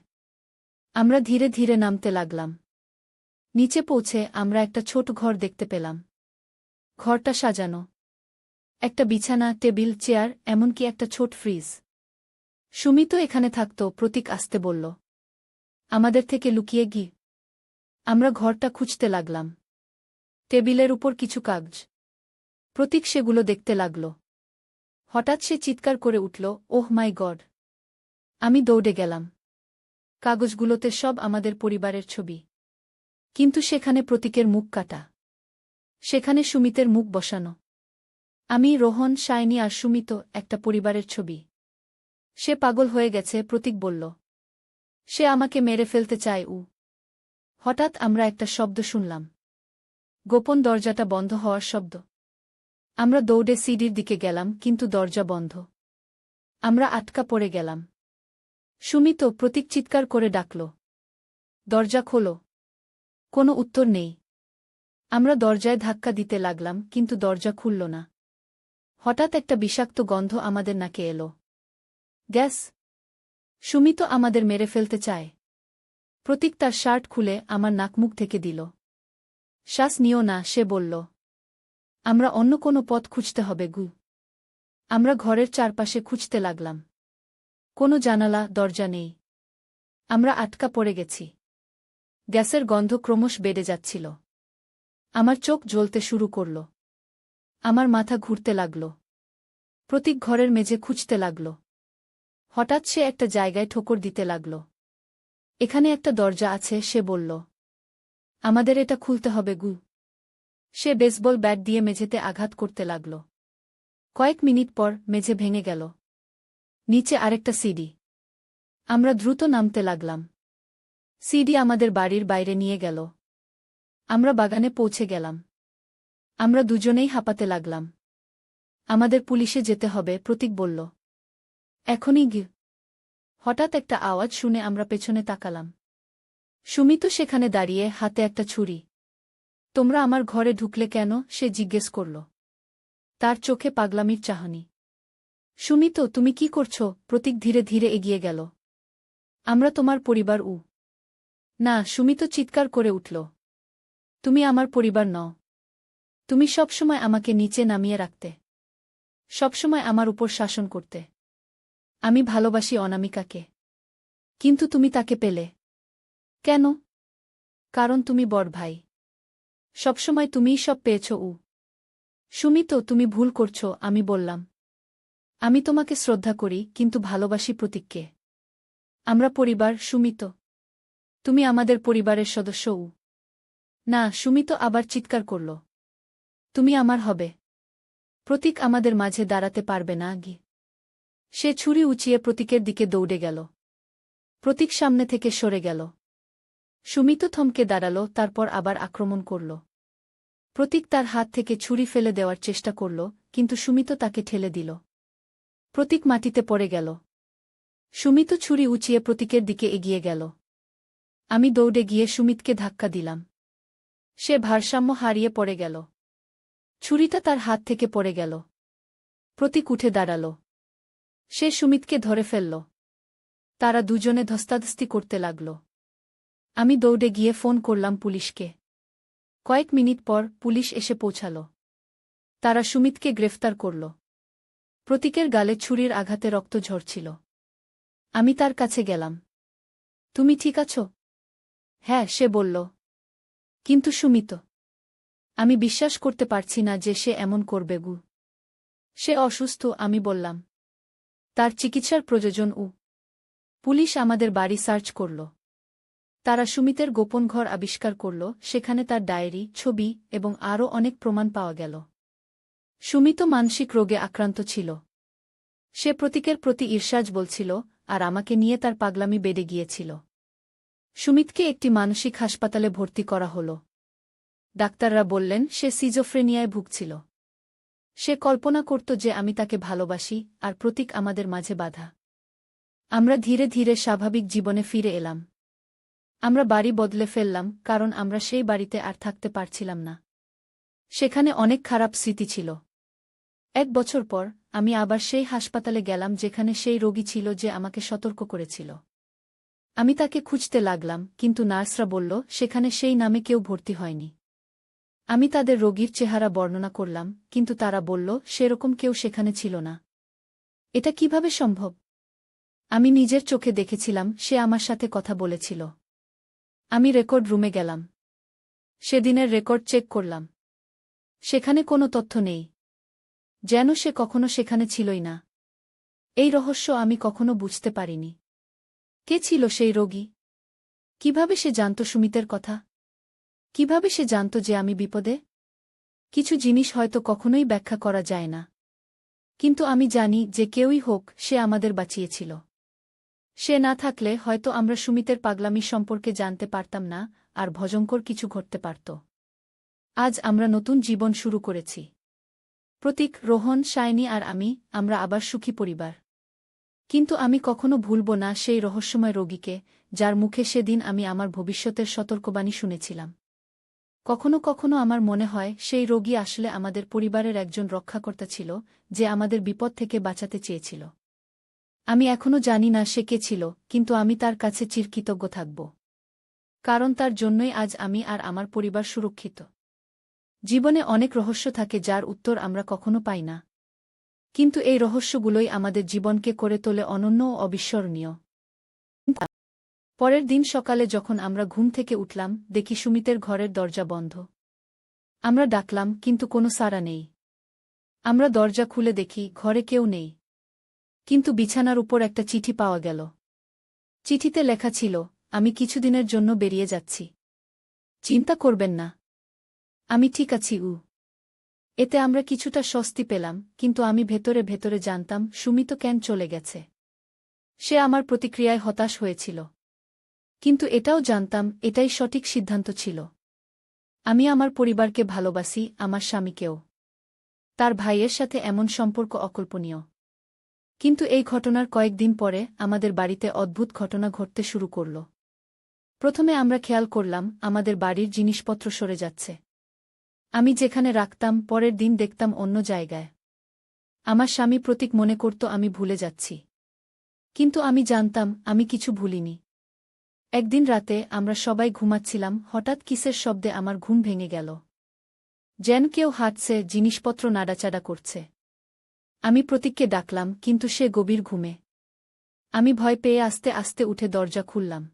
আমরা ধীরে ধীরে নামতে লাগলাম। নিচে পৌঁছে আমরা একটা ছোট ঘর দেখতে পেলাম। ঘরটা সাজানো। একটা বিছানা, টেবিল, চেয়ার, এমনকি একটা ছোট ফ্রিজ। সুমিত এখানে থাকত, প্রতীক আসতে বলল। আমাদের থেকে লুকিয়ে গি। আমরা ঘরটা খুঁজতে লাগলাম। টেবিলের উপর কিছু কাগজ। প্রতীক সেগুলো দেখতে লাগল। হঠাৎ সে চিৎকার করে উঠল, ওহ মাই গড! আমি দৌড়ে গেলাম। কাগজগুলোতে সব আমাদের পরিবারের ছবি। কিন্তু সেখানে প্রতীকের মুখ কাটা। সেখানে সুমিতের মুখ বসানো। আমি, রোহন, শাইনি আর সুমিত, একটা পরিবারের ছবি। সে পাগল হয়ে গেছে, প্রতীক বলল। সে আমাকে মেরে ফেলতে চায়। হঠাৎ আমরা একটা শব্দ শুনলাম। গোপন দরজাটা বন্ধ হওয়ার শব্দ। আমরা দৌড়ে সিঁড়ির দিকে গেলাম, কিন্তু দরজা বন্ধ। আমরা আটকা পড়ে গেলাম। সুমিত, প্রতীক চিৎকার করে ডাকল। দরজা খোলো। কোনো উত্তর নেই। আমরা দরজায় ধাক্কা দিতে লাগলাম, কিন্তু দরজা খুলল না। হঠাৎ একটা বিষাক্ত গন্ধ আমাদের নাকে এলো। গ্যাস! সুমিত আমাদের মেরে ফেলতে চায়। প্রতীক তার শার্ট খুলে আমার নাকমুখ থেকে দিল। শ্বাস নিও না, সে বলল। আমরা অন্য কোনো পথ খুঁজতে হবে গু। আমরা ঘরের চারপাশে খুঁজতে লাগলাম। কোনো জানালা, দরজা নেই। আমরা আটকা পড়ে গেছি। গ্যাসের গন্ধ ক্রমশ বেড়ে যাচ্ছিল। আমার চোখ জ্বলতে শুরু করল। আমার মাথা ঘুরতে লাগল। প্রতীক ঘরের মেঝে খুঁজতে লাগল। হঠাৎ সে একটা জায়গায় ঠোকর দিতে লাগল। এখানে একটা দরজা আছে, সে বলল। আমাদের এটা খুলতে হবে গু। সে বেসবল ব্যাট দিয়ে মেঝেতে আঘাত করতে লাগল। কয়েক মিনিট পর মেঝে ভেঙে গেল। নিচে আরেকটা সিঁড়ি। আমরা দ্রুত নামতে লাগলাম। সিডি আমাদের বাড়ির বাইরে নিয়ে গেল। আমরা বাগানে পৌঁছে গেলাম। আমরা দুজনেই হাঁপাতে লাগলাম। আমাদের পুলিশে যেতে হবে, প্রতীক বলল। এখনই গি। হঠাৎ একটা আওয়াজ শুনে আমরা পেছনে তাকালাম। সুমিত সেখানে দাঁড়িয়ে, হাতে একটা ছুরি। তোমরা আমার ঘরে ঢুকলে কেন? সে জিজ্ঞেস করল। তার চোখে পাগলামির চাহনি। সুমিত, তুমি কি করছ? প্রতীক ধীরে ধীরে এগিয়ে গেল। আমরা তোমার পরিবার। না, সুমিত চিৎকার করে উঠল। তুমি আমার পরিবার নও। তুমি সবসময় আমাকে নিচে নামিয়ে রাখতে, সবসময় আমার উপর শাসন করতে। আমি ভালোবাসি অনামিকাকে। কিন্তু তুমি তাকে পেলে কেন? কারণ তুমি বড় ভাই। সবসময় তুমিই সব পেয়েছ। সুমিত, তুমি ভুল করছ। আমি বললাম। আমি তোমাকে শ্রদ্ধা করি, কিন্তু ভালোবাসি প্রতীককে। আমরা পরিবার, সুমিত। তুমি আমাদের পরিবারের সদস্য। না, সুমিত আবার চিৎকার করল। তুমি আমার হবে। প্রতীক আমাদের মাঝে দাঁড়াতে পারবে না। গি। সে ছুরি উঁচিয়ে প্রতীকের দিকে দৌড়ে গেল। প্রতীক সামনে থেকে সরে গেল। সুমিত থমকে দাঁড়াল, তারপর আবার আক্রমণ করল। প্রতীক তার হাত থেকে ছুরি ফেলে দেওয়ার চেষ্টা করল, কিন্তু সুমিত তাকে ঠেলে দিল। প্রতীক মাটিতে পড়ে গেল। সুমিত ছুরি উঁচিয়ে প্রতীকের দিকে এগিয়ে গেল। আমি দৌড়ে গিয়ে সুমিতকে ধাক্কা দিলাম। সে ভারসাম্য হারিয়ে পড়ে গেল। ছুরিটা তার হাত থেকে পড়ে গেল। প্রতীক উঠে দাঁড়াল। সে সুমিতকে ধরে ফেলল। তারা দুজনে ধস্তাধস্তি করতে লাগল। আমি দৌড়ে গিয়ে ফোন করলাম পুলিশকে। কয়েক মিনিট পর পুলিশ এসে পৌঁছাল। তারা সুমিতকে গ্রেফতার করল। প্রতীকের গালে ছুরির আঘাতে রক্ত ঝরছিল। আমি তার কাছে গেলাম। তুমি ঠিক আছো? হ্যাঁ, সে বলল। কিন্তু সুমিত, আমি বিশ্বাস করতে পারছি না যে সে এমন করবে। সে অসুস্থ, আমি বললাম। তার চিকিৎসার প্রয়োজন। পুলিশ আমাদের বাড়ি সার্চ করল। তারা সুমিতের গোপন ঘর আবিষ্কার করল। সেখানে তার ডায়েরি, ছবি এবং আরও অনেক প্রমাণ পাওয়া গেল। সুমিত মানসিক রোগে আক্রান্ত ছিল। সে প্রতীকের প্রতি ঈর্ষাজ বলছিল, আর আমাকে নিয়ে তার পাগলামি বেড়ে গিয়েছিল। সুমিতকে একটি মানসিক হাসপাতালে ভর্তি করা হল। ডাক্তাররা বললেন সে সিজোফ্রেনিয়ায় ভুগছিল। সে কল্পনা করত যে আমি তাকে ভালোবাসি, আর প্রতীক আমাদের মাঝে বাধা। আমরা ধীরে ধীরে স্বাভাবিক জীবনে ফিরে এলাম। আমরা বাড়ি বদলে ফেললাম, কারণ আমরা সেই বাড়িতে আর থাকতে পারছিলাম না। সেখানে অনেক খারাপ স্মৃতি ছিল। 1 বছর পর আমি আবার সেই হাসপাতালে গেলাম যেখানে সেই রোগী ছিল যে আমাকে সতর্ক করেছিল। আমি তাকে খুঁজতে লাগলাম, কিন্তু নার্সরা বলল সেখানে সেই নামে কেউ ভর্তি হয়নি। আমি তাদের রোগীর চেহারা বর্ণনা করলাম, কিন্তু তারা বলল সেরকম কেউ সেখানে ছিল না। এটা কিভাবে সম্ভব? আমি নিজের চোখে দেখেছিলাম, সে আমার সাথে কথা বলেছিল। আমি রেকর্ড রুমে গেলাম। সেদিনের রেকর্ড চেক করলাম। সেখানে কোনো তথ্য নেই। যেন সে কখনো সেখানে ছিলই না। এই রহস্য আমি কখনো বুঝতে পারিনি। কে ছিল সেই রোগী? কিভাবে সে জানত সুমিতের কথা? কিভাবে সে জানত যে আমি বিপদে? কিছু জিনিস হয়তো কখনোই ব্যাখ্যা করা যায় না। কিন্তু আমি জানি যে কেউই হোক, সে আমাদের বাঁচিয়েছিল। সে না থাকলে হয়তো আমরা সুমিতের পাগলামি সম্পর্কে জানতে পারতাম না, আর ভয়ঙ্কর কিছু ঘটতে পারত। আজ আমরা নতুন জীবন শুরু করেছি। প্রতীক, রোহন, শাইনি আর আমরা আবার সুখী পরিবার। কিন্তু আমি কখনো ভুলব না সেই রহস্যময় রোগীকে, যার মুখে সেদিন আমি আমার ভবিষ্যতের সতর্কবাণী শুনেছিলাম। কখনো কখনো আমার মনে হয় সেই রোগী আসলে আমাদের পরিবারের একজন রক্ষাকর্তা ছিল, যে আমাদের বিপদ থেকে বাঁচাতে চেয়েছিল। আমি এখনো জানি না সে কে ছিল, কিন্তু আমি তার কাছে চিরকৃতজ্ঞ থাকব। কারণ তার জন্যই আজ আমি আর আমার পরিবার সুরক্ষিত। জীবনে অনেক রহস্য থাকে যার উত্তর আমরা কখনো পাই না। কিন্তু এই রহস্যগুলোই আমাদের জীবনকে করে তোলে অনন্য ও অবিস্মরণীয়। পরের দিন সকালে যখন আমরা ঘুম থেকে উঠলাম, দেখি সুমিতের ঘরের দরজা বন্ধ। আমরা ডাকলাম, কিন্তু কোনো সাড়া নেই। আমরা দরজা খুলে দেখি ঘরে কেউ নেই। কিন্তু বিছানার উপর একটা চিঠি পাওয়া গেল। চিঠিতে লেখা ছিল, আমি কিছুদিনের জন্য বেরিয়ে যাচ্ছি। চিন্তা করবেন না। আমি ঠিক আছি। এতে আমরা কিছুটা স্বস্তি পেলাম, কিন্তু আমি ভেতরে ভেতরে জানতাম সুমিত কেন চলে গেছে। সে আমার প্রতিক্রিয়ায় হতাশ হয়েছিল। কিন্তু এটাও জানতাম এটাই সঠিক সিদ্ধান্ত ছিল। আমি আমার পরিবারকে ভালোবাসি, আমার স্বামীকেও। তার ভাইয়ের সাথে এমন সম্পর্ক অকল্পনীয়। কিন্তু এই ঘটনার কয়েকদিন পরে আমাদের বাড়িতে অদ্ভুত ঘটনা ঘটতে শুরু করল। প্রথমে আমরা খেয়াল করলাম আমাদের বাড়ির জিনিসপত্র সরে যাচ্ছে। আমি যেখানে রাখতাম পরের দিন দেখতাম অন্য জায়গায়। আমার স্বামী প্রতীক মনে করত আমি ভুলে যাচ্ছি। কিন্তু আমি জানতাম আমি কিছু ভুলিনি। একদিন রাতে আমরা সবাই ঘুমাচ্ছিলাম, হঠাৎ কিসের শব্দে আমার ঘুম ভেঙে গেল। যেন কেউ হাঁটছে, জিনিসপত্র নাড়াচাড়া করছে। আমি প্রতীককে ডাকলাম, কিন্তু সে গভীর ঘুমে। আমি ভয় পেয়ে আস্তে আস্তে উঠে দরজা খুললাম।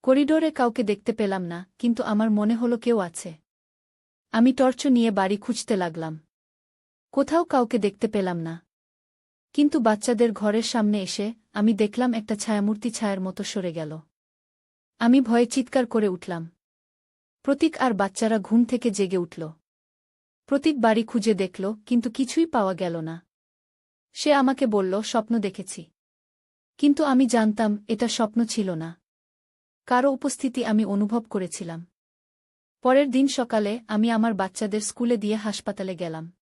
করিডোরে কাউকে দেখতে পেলাম না, কিন্তু আমার মনে হলো কেউ আছে। আমি টর্চ নিয়ে বাড়ি খুঁজতে লাগলাম। কোথাও কাউকে দেখতে পেলাম না। কিন্তু বাচ্চাদের ঘরের সামনে এসে আমি দেখলাম একটা ছায়ামূর্তি ছায়ার মতো সরে গেল। আমি ভয়ে চিৎকার করে উঠলাম। প্রতীক আর বাচ্চারা ঘুম থেকে জেগে উঠল। প্রতীক বাড়ি খুঁজে দেখল, কিন্তু কিছুই পাওয়া গেল না। সে আমাকে বলল, স্বপ্ন দেখেছি। কিন্তু আমি জানতাম এটা স্বপ্ন ছিল না। কারো উপস্থিতি আমি অনুভব করেছিলাম। পরের দিন সকালে আমি আমার বাচ্চাদের স্কুলে দিয়ে হাসপাতালে গেলাম।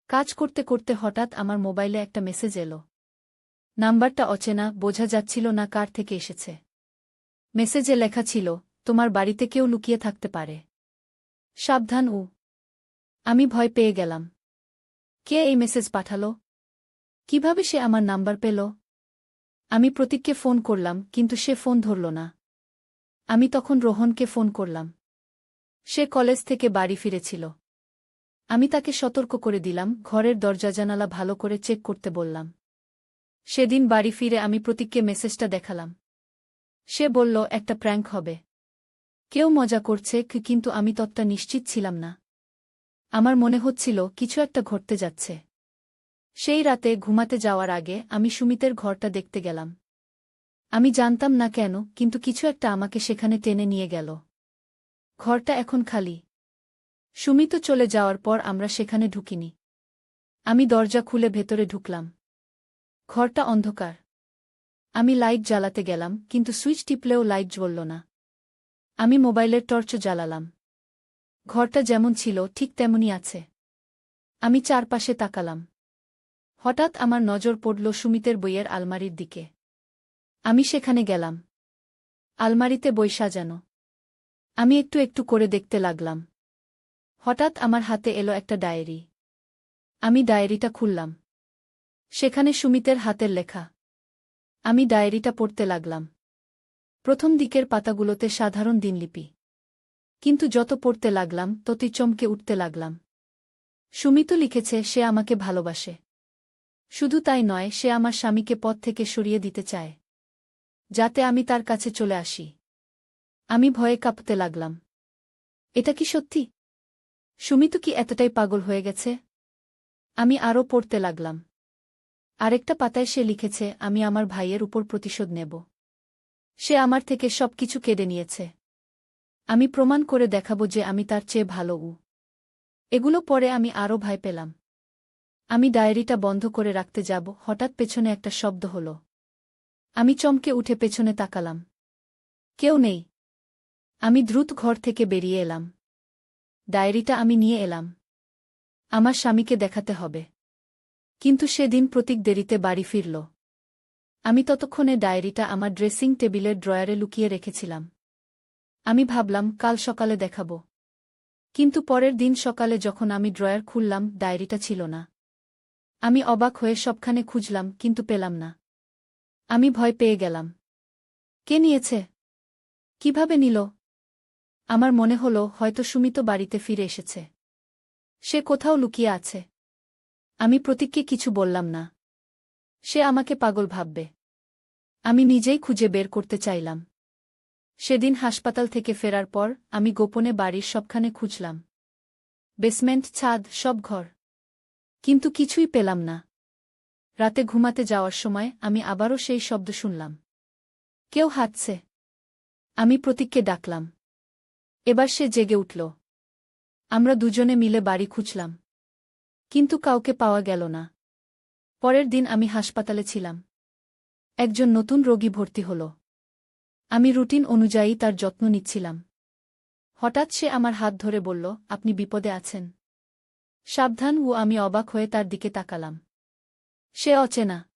কাজ করতে করতে হঠাৎ আমার মোবাইলে একটা মেসেজ এলো। নাম্বারটা অচেনা, বোঝা যাচ্ছিল না কার থেকে এসেছে। মেসেজে লেখা ছিল, তোমার বাড়িতে কেউ লুকিয়ে থাকতে পারে, সাবধান। আমি ভয় পেয়ে গেলাম। কে এই মেসেজ পাঠালো? কিভাবে সে আমার নাম্বার পেল? আমি প্রতীককে ফোন করলাম, কিন্তু সে ফোন ধরল না। আমি তখন রোহনকে ফোন করলাম। সে কলেজ থেকে বাড়ি ফিরেছিল। আমি তাকে সতর্ক করে দিলাম, ঘরের দরজা জানালা ভালো করে চেক করতে বললাম। সেদিন বাড়ি ফিরে আমি প্রতীককে মেসেজটা দেখালাম। সে বলল একটা প্র্যাঙ্ক হবে, কেউ মজা করছে, কিন্তু আমি ততটা নিশ্চিত ছিলাম না। আমার মনে হচ্ছিল কিছু একটা ঘটতে যাচ্ছে। সেই রাতে ঘুমাতে যাওয়ার আগে আমি সুমিতের ঘরটা দেখতে গেলাম। আমি জানতাম না কেন, কিন্তু কিছু একটা আমাকে সেখানে টেনে নিয়ে গেল। ঘরটা এখন খালি। সুমিত চলে যাওয়ার পর আমরা সেখানে ঢুকিনি। আমি দরজা খুলে ভেতরে ঢুকলাম। ঘরটা অন্ধকার। আমি লাইট জ্বালাতে গেলাম, কিন্তু সুইচ টিপলেও লাইট জ্বলল না। আমি মোবাইলের টর্চ জ্বালালাম। ঘরটা যেমন ছিল ঠিক তেমনই আছে। আমি চারপাশে তাকালাম। হঠাৎ আমার নজর পড়ল সুমিতের বইয়ের আলমারির দিকে। আমি সেখানে গেলাম। আলমারিতে বই সাজানো। আমি একটু একটু করে দেখতে লাগলাম। হঠাৎ আমার হাতে এলো একটা ডায়েরি। আমি ডায়েরিটা খুললাম। সেখানে সুমিতের হাতের লেখা। আমি ডায়েরিটা পড়তে লাগলাম। প্রথম দিকের পাতাগুলোতে সাধারণ দিনলিপি। কিন্তু যত পড়তে লাগলাম ততই চমকে উঠতে লাগলাম। সুমিত লিখেছে সে আমাকে ভালোবাসে। শুধু তাই নয়, সে আমার স্বামীকে পথ থেকে সরিয়ে দিতে চায়, যাতে আমি তার কাছে চলে আসি। আমি ভয়ে কাঁপতে লাগলাম। এটা কি সত্যি? সুমিত কি এতটাই পাগল হয়ে গেছে? আমি আরও পড়তে লাগলাম। আরেকটা পাতায় সে লিখেছে আমি আমার ভাইয়ের উপর প্রতিশোধ নেব। সে আমার থেকে সবকিছু কেড়ে নিয়েছে। আমি প্রমাণ করে দেখাবো যে আমি তার চেয়ে ভালো। এগুলো পরে আমি আরও ভয় পেলাম। আমি ডায়েরিটা বন্ধ করে রাখতে যাব, হঠাৎ পেছনে একটা শব্দ হল। আমি চমকে উঠে পেছনে তাকালাম। কেউ নেই। আমি দ্রুত ঘর থেকে বেরিয়ে এলাম। ডায়েরিটা আমি নিয়ে এলাম। আমার স্বামীকে দেখাতে হবে। কিন্তু সেদিন প্রতীক দেরিতে বাড়ি ফিরল। আমি ততক্ষণে ডায়েরিটা আমার ড্রেসিং টেবিলের ড্রয়ারে লুকিয়ে রেখেছিলাম। আমি ভাবলাম কাল সকালে দেখাব। কিন্তু পরের দিন সকালে যখন আমি ড্রয়ার খুললাম, ডায়েরিটা ছিল না। আমি অবাক হয়ে সবখানে খুঁজলাম, কিন্তু পেলাম না। আমি ভয় পেয়ে গেলাম। কে নিয়েছে? কিভাবে নিল? আমার মনে হলো হয়তো সুমিত বাড়িতে ফিরে এসেছে। সে কোথাও লুকিয়ে আছে। আমি প্রতীককে কিছু বললাম না। সে আমাকে পাগল ভাববে। আমি নিজেই খুঁজে বের করতে চাইলাম। সেদিন হাসপাতাল থেকে ফেরার পর আমি গোপনে বাড়ির সবখানে খুঁজলাম। বেসমেন্ট, ছাদ, সব ঘর। কিন্তু কিছুই পেলাম না। রাতে ঘুমাতে যাওয়ার সময় আমি আবারও সেই শব্দ শুনলাম। কেউ হাঁটছে। আমি প্রতীককে ডাকলাম। এবার সে জেগে উঠল। আমরা দুজনে মিলে বাড়ি খুঁজলাম। কিন্তু কাউকে পাওয়া গেল না। পরের দিন আমি হাসপাতালে ছিলাম। একজন নতুন রোগী ভর্তি হল। আমি রুটিন অনুযায়ী তার যত্ন নিচ্ছিলাম। হঠাৎ সে আমার হাত ধরে বলল, আপনি বিপদে আছেন। সাবধান। আমি অবাক হয়ে তার দিকে তাকালাম। সে অচেনা।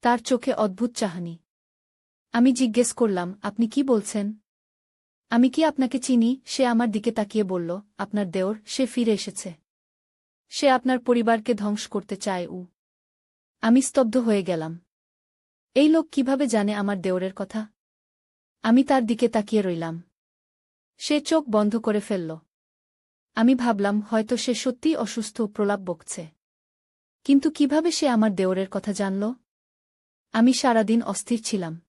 তার চোখে অদ্ভুত চাহনি। আমি জিজ্ঞেস করলাম, আপনি কি বলছেন? আমি কি আপনাকে চিনি? সে আমার দিকে তাকিয়ে বলল, আপনার দেওর, সে ফিরে এসেছে। সে আপনার পরিবারকে ধ্বংস করতে চায়। আমি স্তব্ধ হয়ে গেলাম। এই লোক কিভাবে জানে আমার দেওরের কথা? আমি তার দিকে তাকিয়ে রইলাম। সে চোখ বন্ধ করে ফেলল। আমি ভাবলাম হয়তো সে সত্যিই অসুস্থ, প্রলাপ বকছে। কিন্তু কিভাবে সে আমার দেওরের কথা জানল? আমি সারাদিন অস্থির ছিলাম।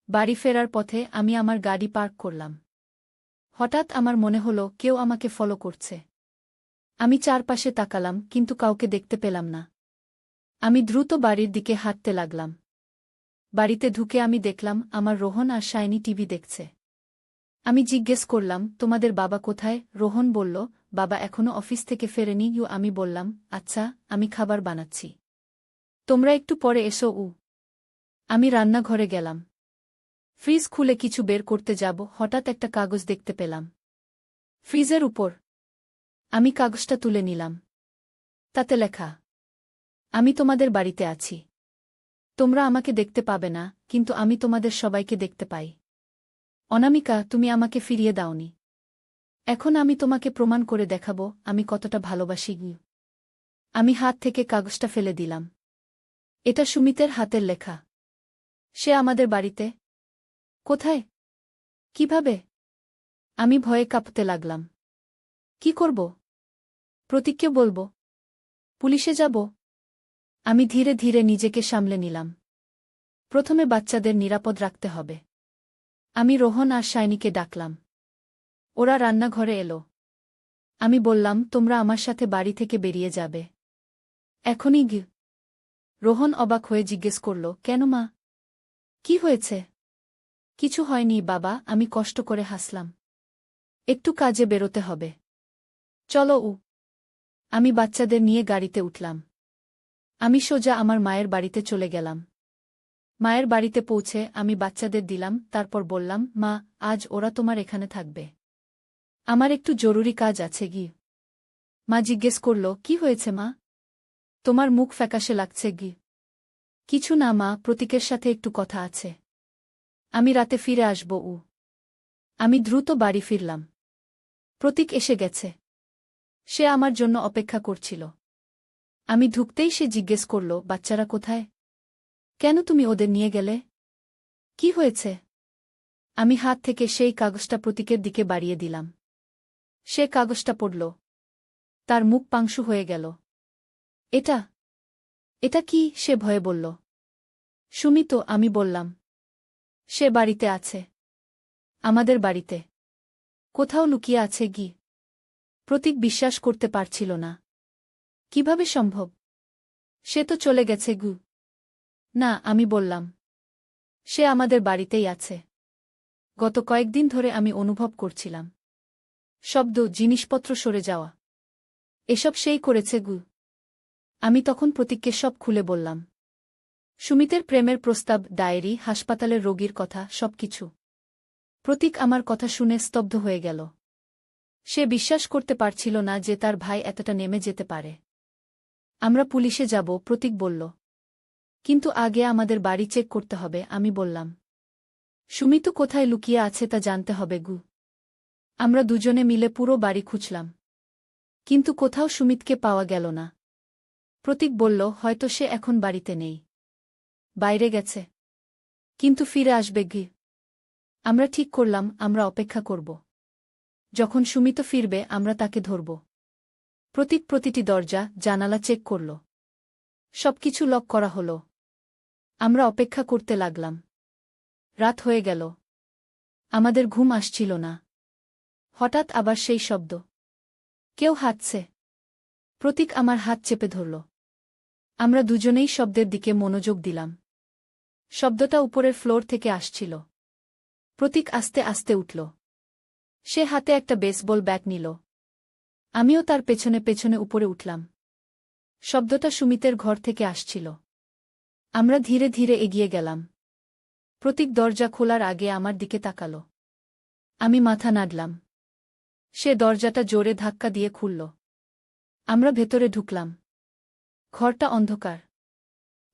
বাড়ি ফেরার পথে আমি আমার গাড়ি পার্ক করলাম। হঠাৎ আমার মনে হলো কেউ আমাকে ফলো করছে। আমি চারপাশে তাকালাম, কিন্তু কাউকে দেখতে পেলাম না। আমি দ্রুত বাড়ির দিকে হাঁটতে লাগলাম। বাড়িতে ঢুকে আমি দেখলাম আমার রোহন আর শাইনি টিভি দেখছে। আমি জিজ্ঞেস করলাম, তোমাদের বাবা কোথায়? রোহন বলল, বাবা এখনো অফিস থেকে ফেরেনি। আমি বললাম, আচ্ছা, আমি খাবার বানাচ্ছি। তোমরা একটু পরে এসো। আমি রান্নাঘরে গেলাম। ফ্রিজ খুলে কিছু বের করতে যাব, হঠাৎ একটা কাগজ দেখতে পেলাম ফ্রিজের উপর। আমি কাগজটা তুলে নিলাম। তাতে লেখা, আমি তোমাদের বাড়িতে আছি। তোমরা আমাকে দেখতে পাবে না, কিন্তু আমি তোমাদের সবাইকে দেখতে পাই। অনামিকা, তুমি আমাকে ফিরিয়ে দাওনি। এখন আমি তোমাকে প্রমাণ করে দেখাবো আমি কতটা ভালোবাসি। আমি হাত থেকে কাগজটা ফেলে দিলাম। এটা সুমিতের হাতের লেখা। সে আমাদের বাড়িতে। কোথায়? কিভাবে? আমি ভয়ে কাঁপতে লাগলাম। কি করব? প্রতীককে বলবো? পুলিশে যাব? আমি ধীরে ধীরে নিজেকে সামলে নিলাম। প্রথমে বাচ্চাদের নিরাপদ রাখতে হবে। আমি রোহন আর শাইনিকে ডাকলাম। ওরা রান্নাঘরে এলো। আমি বললাম, তোমরা আমার সাথে বাড়ি থেকে বেরিয়ে যাবে এখনই। রোহন অবাক হয়ে জিজ্ঞেস করল, কেন মা? কি হয়েছে? কিছু হয়নি বাবা। আমি কষ্ট করে হাসলাম। একটু কাজে বেরোতে হবে। চলো। আমি বাচ্চাদের নিয়ে গাড়িতে উঠলাম। আমি সোজা আমার মায়ের বাড়িতে চলে গেলাম। মায়ের বাড়িতে পৌঁছে আমি বাচ্চাদের দিলাম, তারপর বললাম, মা, আজ ওরা তোমার এখানে থাকবে। আমার একটু জরুরি কাজ আছে। মা জিজ্ঞেস করল, কি হয়েছে মা? তোমার মুখ ফ্যাকাশে লাগছে। কিছু না মা, প্রতীকের সাথে একটু কথা আছে। আমি রাতে ফিরে আসব। আমি দ্রুত বাড়ি ফিরলাম। প্রতীক এসে গেছে। সে আমার জন্য অপেক্ষা করছিল। আমি ঢুকতেই সে জিজ্ঞেস করল, বাচ্চারা কোথায়? কেন তুমি ওদের নিয়ে গেলে? কি হয়েছে? আমি হাত থেকে সেই কাগজটা প্রতীকের দিকে বাড়িয়ে দিলাম। সে কাগজটা পড়ল। তার মুখ পাংশু হয়ে গেল। এটা এটা কি? সে ভয়ে বলল। সুমিত, আমি বললাম। সে বাড়িতে আছে। আমাদের বাড়িতে। কোথাও লুকিয়ে আছে। প্রতীক বিশ্বাস করতে পারছিল না। কিভাবে সম্ভব? সে তো চলে গেছে। না, আমি বললাম। সে আমাদের বাড়িতেই আছে। গত কয়েকদিন ধরে আমি অনুভব করছিলাম শব্দ, জিনিসপত্র সরে যাওয়া। এসব সেই করেছে। আমি তখন প্রতীককে সব খুলে বললাম। সুমিতের প্রেমের প্রস্তাব, ডায়েরি, হাসপাতালের রোগীর কথা, সবকিছু। প্রতীক আমার কথা শুনে স্তব্ধ হয়ে গেল। সে বিশ্বাস করতে পারছিল না যে তার ভাই এতটা নেমে যেতে পারে। আমরা পুলিশে যাব, প্রতীক বলল। কিন্তু আগে আমাদের বাড়ি চেক করতে হবে, আমি বললাম। সুমিত কোথায় লুকিয়ে আছে তা জানতে হবে। আমরা দুজনে মিলে পুরো বাড়ি খুঁজলাম। কিন্তু কোথাও সুমিতকে পাওয়া গেল না। প্রতীক বলল, হয়তো সে এখন বাড়িতে নেই। বাইরে গেছে। কিন্তু ফিরে আসবে। আমরা ঠিক করলাম আমরা অপেক্ষা করব। যখন সুমিত ফিরবে আমরা তাকে ধরব। প্রতীক প্রতিটি দরজা, জানালা চেক করল। সবকিছু লক করা হলো। আমরা অপেক্ষা করতে লাগলাম। রাত হয়ে গেল। আমাদের ঘুম আসছিল না। হঠাৎ আবার সেই শব্দ। কেউ হাঁটছে। প্রতীক আমার হাত চেপে ধরল। আমরা দুজনেই শব্দের দিকে মনোযোগ দিলাম। শব্দটা উপরের ফ্লোর থেকে আসছিল। প্রতীক আস্তে আস্তে উঠল। সে হাতে একটা বেসবল ব্যাট নিল। আমিও তার পেছনে পেছনে উপরে উঠলাম। শব্দটা সুমিতের ঘর থেকে আসছিল। আমরা ধীরে ধীরে এগিয়ে গেলাম। প্রতীক দরজা খোলার আগে আমার দিকে তাকাল। আমি মাথা নাড়লাম। সে দরজাটা জোরে ধাক্কা দিয়ে খুলল। আমরা ভেতরে ঢুকলাম। ঘরটা অন্ধকার।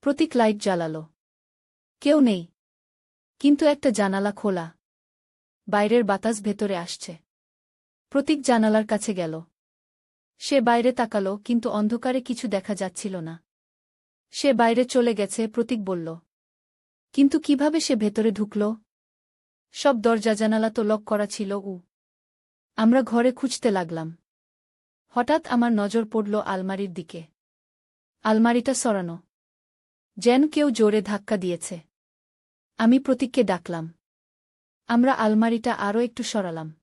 প্রতীক লাইট জ্বালাল। কেউ নেই, কিন্তু একটা জানালা খোলা। বাইরের বাতাস ভেতরে আসছে। প্রতীক জানালার কাছে গেল। সে বাইরে তাকাল, কিন্তু অন্ধকারে কিছু দেখা যাচ্ছিল না। সে বাইরে চলে গেছে, প্রতীক বলল। কিন্তু কিভাবে সে ভেতরে ঢুকল? সব দরজা জানালা তো লক করা ছিল। আমরা ঘরে খুঁজতে লাগলাম। হঠাৎ আমার নজর পড়ল আলমারির দিকে। আলমারিটা সরানো, যেন কেউ জোরে ধাক্কা দিয়েছে। আমি প্রতীককে ডাকলাম। আমরা আলমারিটা আরও একটু সরালাম।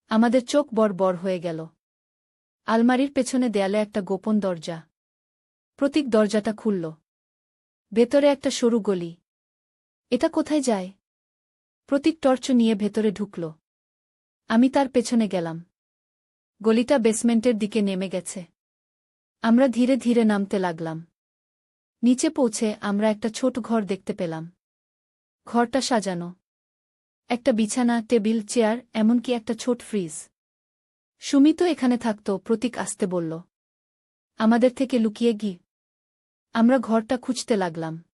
আমাদের চোখ বড় হয়ে গেল। আলমারির পেছনে দেয়ালে একটা গোপন দরজা। প্রতীক দরজাটা খুলল। ভেতরে একটা সরু গলি। এটা কোথায় যায়? প্রতীক টর্চ নিয়ে ভেতরে ঢুকল। আমি তার পেছনে গেলাম। গলিটা বেসমেন্টের দিকে নেমে গেছে। আমরা ধীরে ধীরে নামতে লাগলাম। নিচে পৌঁছে আমরা একটা ছোট ঘর দেখতে পেলাম। ঘরটা সাজানো। একটা বিছানা, টেবিল, চেয়ার, এমনকি একটা ছোট ফ্রিজ। সুমি তো এখানে থাকত, প্রতীক আসতে বলল। আমাদের থেকে লুকিয়ে গিয়ে আমরা ঘরটা খুঁজতে লাগলাম।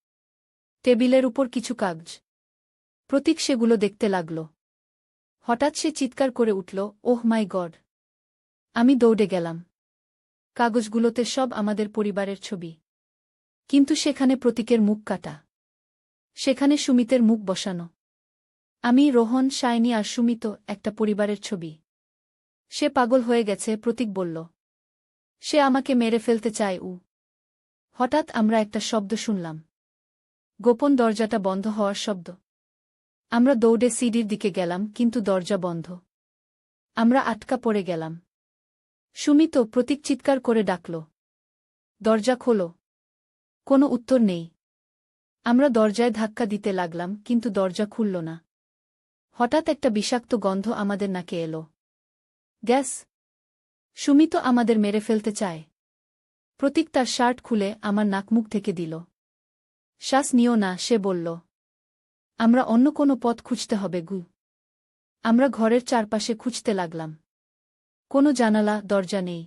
টেবিলের উপর কিছু কাগজ। প্রতীক সেগুলো দেখতে লাগল। হঠাৎ সে চিৎকার করে উঠল, ওহ মাই গড! আমি দৌড়ে গেলাম। কাগজগুলোতে সব আমাদের পরিবারের ছবি। কিন্তু সেখানে প্রতীকের মুখ কাটা। সেখানে সুমিতের মুখ বসানো। আমি, রোহন, শাইনি আর সুমিত, একটা পরিবারের ছবি। সে পাগল হয়ে গেছে, প্রতীক বলল। সে আমাকে মেরে ফেলতে চায়। হঠাৎ আমরা একটা শব্দ শুনলাম। গোপন দরজাটা বন্ধ হওয়ার শব্দ। আমরা দৌড়ে সিঁড়ির দিকে গেলাম, কিন্তু দরজা বন্ধ। আমরা আটকা পড়ে গেলাম। সুমিত, প্রতীক চিৎকার করে ডাকল। দরজা খোলো। কোনো উত্তর নেই। আমরা দরজায় ধাক্কা দিতে লাগলাম, কিন্তু দরজা খুলল না। হঠাৎ একটা বিষাক্ত গন্ধ আমাদের নাকে এলো। গ্যাস! সুমিত আমাদের মেরে ফেলতে চায়। প্রতীক তার শার্ট খুলে আমার নাকমুখ ঢেকে দিল। শ্বাস নিও না, সে বলল। আমরা অন্য কোনো পথ খুঁজতে হবে। আমরা ঘরের চারপাশে খুঁজতে লাগলাম। কোনো জানালা, দরজা নেই।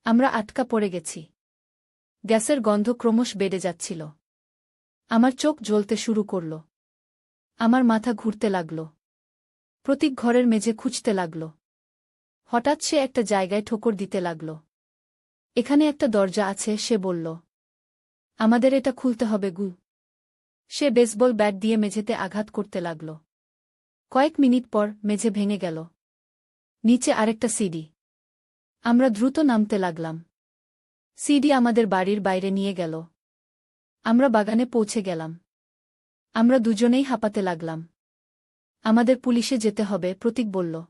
আমরা আটকা পড়ে গেছি। গ্যাসের গন্ধ ক্রমশ বেড়ে যাচ্ছিল। আমার চোখ জ্বলতে শুরু করল। আমার মাথা ঘুরতে লাগল। প্রতীক ঘরের মেঝে খুঁজতে লাগল। হঠাৎ সে একটা জায়গায় ঠোকর দিতে লাগল। এখানে একটা দরজা আছে, সে বলল। আমাদের এটা খুলতে হবে। সে বেসবল ব্যাট দিয়ে মেঝেতে আঘাত করতে লাগল। কয়েক মিনিট পর মেঝে ভেঙে গেল। নিচে আরেকটা সিঁড়ি। আমরা দ্রুত নামতে লাগলাম। সিঁড়ি আমাদের বাড়ির বাইরে নিয়ে গেল। আমরা বাগানে পৌঁছে গেলাম। আমরা দুজনেই হাঁপাতে লাগলাম। আমাদের পুলিশে যেতে হবে, প্রতীক বলল।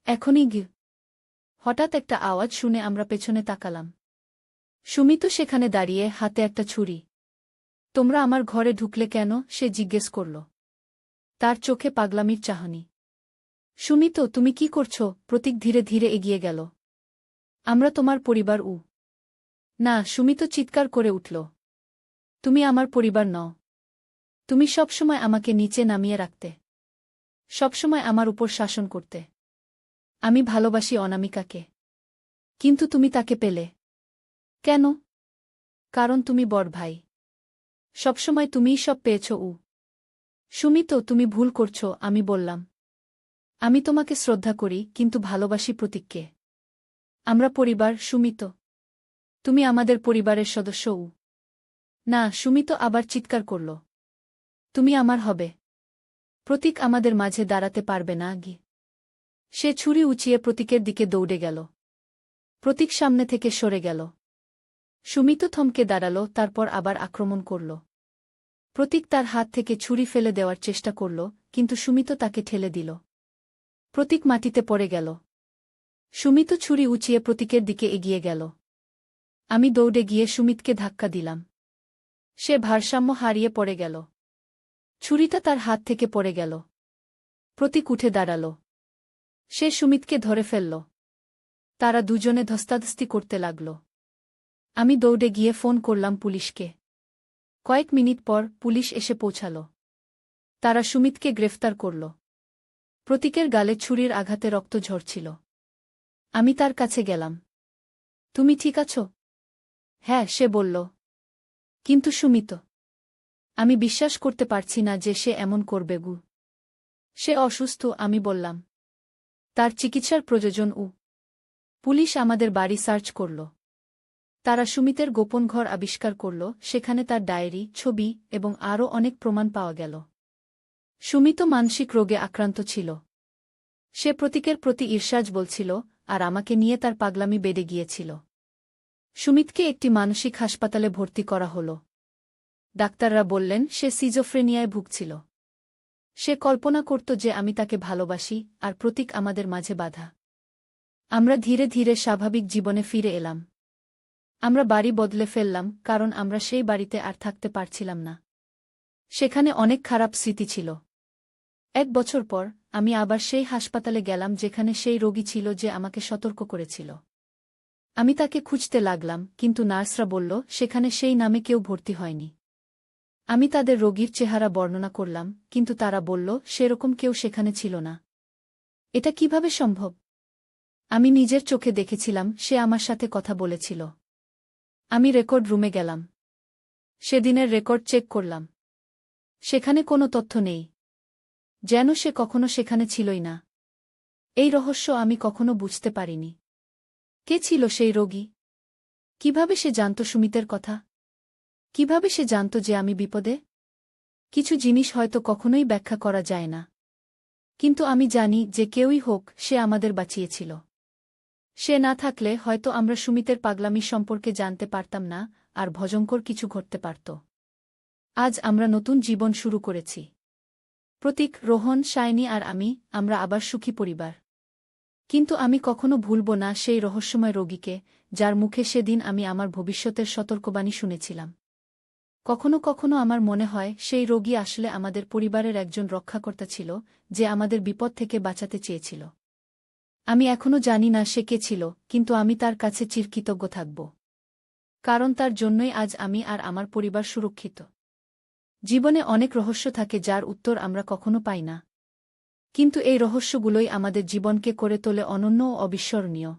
এখনই গিয়ে। হঠাৎ একটা আওয়াজ শুনে আমরা পেছনে তাকালাম। সুমিত সেখানে দাঁড়িয়ে, হাতে একটা ছুরি। তোমরা আমার ঘরে ঢুকলে কেন? সে জিজ্ঞেস করল। তার চোখে পাগলামির চাহনি। সুমিত, তুমি কি করছ? প্রতীক ধীরে ধীরে এগিয়ে গেল। আমরা তোমার পরিবার। না, সুমিত চিৎকার করে উঠল। তুমি আমার পরিবার নও। তুমি সবসময় আমাকে নিচে নামিয়ে রাখতে। সবসময় আমার উপর শাসন করতে। আমি ভালোবাসি অনামিকাকে। কিন্তু তুমি তাকে পেলে কেন? কারণ তুমি বড় ভাই। সবসময় তুমিই সব পেয়েছ। সুমিত, তুমি ভুল করছ, আমি বললাম। আমি তোমাকে শ্রদ্ধা করি, কিন্তু ভালোবাসি প্রতীককে। আমরা পরিবার, সুমিত। তুমি আমাদের পরিবারের সদস্য। না, সুমিত আবার চিৎকার করল। তুমি আমার হবে। প্রতীক আমাদের মাঝে দাঁড়াতে পারবে না। সে ছুরি উঁচিয়ে প্রতীকের দিকে দৌড়ে গেল। প্রতীক সামনে থেকে সরে গেল। সুমিত থমকে দাঁড়াল, তারপর আবার আক্রমণ করল। প্রতীক তার হাত থেকে ছুরি ফেলে দেওয়ার চেষ্টা করল, কিন্তু সুমিত তাকে ঠেলে দিল। প্রতীক মাটিতে পড়ে গেল। সুমিত ছুরি উঁচিয়ে প্রতীকের দিকে এগিয়ে গেল। আমি দৌড়ে গিয়ে সুমিতকে ধাক্কা দিলাম। সে ভারসাম্য হারিয়ে পড়ে গেল। ছুরিটা তার হাত থেকে পড়ে গেল। প্রতীক উঠে দাঁড়াল। সে সুমিতকে ধরে ফেলল। তারা দুজনে ধস্তাধস্তি করতে লাগল। আমি দৌড়ে গিয়ে ফোন করলাম পুলিশকে। কয়েক মিনিট পর পুলিশ এসে পৌঁছাল। তারা সুমিতকে গ্রেফতার করল। প্রতীকের গালে ছুরির আঘাতে রক্ত ঝরছিল। আমি তার কাছে গেলাম। তুমি ঠিক আছো? হ্যাঁ, সে বলল। কিন্তু সুমিত, আমি বিশ্বাস করতে পারছি না যে সে এমন করবে গু। সে অসুস্থ, আমি বললাম। তার চিকিৎসার প্রয়োজন। পুলিশ আমাদের বাড়ি সার্চ করল। তারা সুমিতের গোপন ঘর আবিষ্কার করল, সেখানে তার ডায়েরি, ছবি এবং আরও অনেক প্রমাণ পাওয়া গেল। সুমিত মানসিক রোগে আক্রান্ত ছিল। সে প্রতীকের প্রতি ঈর্ষাজ বলছিল, আর আমাকে নিয়ে তার পাগলামি বেড়ে গিয়েছিল। সুমিতকে একটি মানসিক হাসপাতালে ভর্তি করা হল। ডাক্তাররা বললেন সে সিজোফ্রেনিয়ায় ভুগছিল। সে কল্পনা করত যে আমি তাকে ভালোবাসি, আর প্রতীক আমাদের মাঝে বাধা। আমরা ধীরে ধীরে স্বাভাবিক জীবনে ফিরে এলাম। আমরা বাড়ি বদলে ফেললাম, কারণ আমরা সেই বাড়িতে আর থাকতে পারছিলাম না। সেখানে অনেক খারাপ স্মৃতি ছিল। 1 বছর পর আমি আবার সেই হাসপাতালে গেলাম যেখানে সেই রোগী ছিল যে আমাকে সতর্ক করেছিল। আমি তাকে খুঁজতে লাগলাম, কিন্তু নার্সরা বলল সেখানে সেই নামে কেউ ভর্তি হয়নি। আমি তাদের রোগীর চেহারা বর্ণনা করলাম, কিন্তু তারা বলল সেরকম কেউ সেখানে ছিল না। এটা কিভাবে সম্ভব? আমি নিজের চোখে দেখেছিলাম, সে আমার সাথে কথা বলেছিল। আমি রেকর্ড রুমে গেলাম। সেদিনের রেকর্ড চেক করলাম। সেখানে কোনো তথ্য নেই। যেন সে কখনো সেখানে ছিলই না। এই রহস্য আমি কখনো বুঝতে পারিনি। কে ছিল সেই রোগী? কিভাবে সে জানত সুমিতের কথা? কিভাবে সে জানত যে আমি বিপদে? কিছু জিনিস হয়তো কখনোই ব্যাখ্যা করা যায় না। কিন্তু আমি জানি যে কেউই হোক, সে আমাদের বাঁচিয়েছিল। সে না থাকলে হয়তো আমরা সুমিতের পাগলামি সম্পর্কে জানতে পারতাম না, আর ভয়ঙ্কর কিছু ঘটতে পারত। আজ আমরা নতুন জীবন শুরু করেছি। প্রতীক, রোহন, শাইনি আর আমরা আবার সুখী পরিবার। কিন্তু আমি কখনো ভুলব না সেই রহস্যময় রোগীকে, যার মুখে সেদিন আমি আমার ভবিষ্যতের সতর্কবাণী শুনেছিলাম। কখনো কখনো আমার মনে হয় সেই রোগী আসলে আমাদের পরিবারের একজন রক্ষাকর্তা ছিল, যে আমাদের বিপদ থেকে বাঁচাতে চেয়েছিল। আমি এখনো জানি না সে কে ছিল, কিন্তু আমি তার কাছে চিরকৃতজ্ঞ থাকব। কারণ তার জন্যই আজ আমি আর আমার পরিবার সুরক্ষিত। জীবনে অনেক রহস্য থাকে যার উত্তর আমরা কখনো পাই না। কিন্তু এই রহস্যগুলোই আমাদের জীবনকে করে তোলে অনন্য ও অবিস্মরণীয়।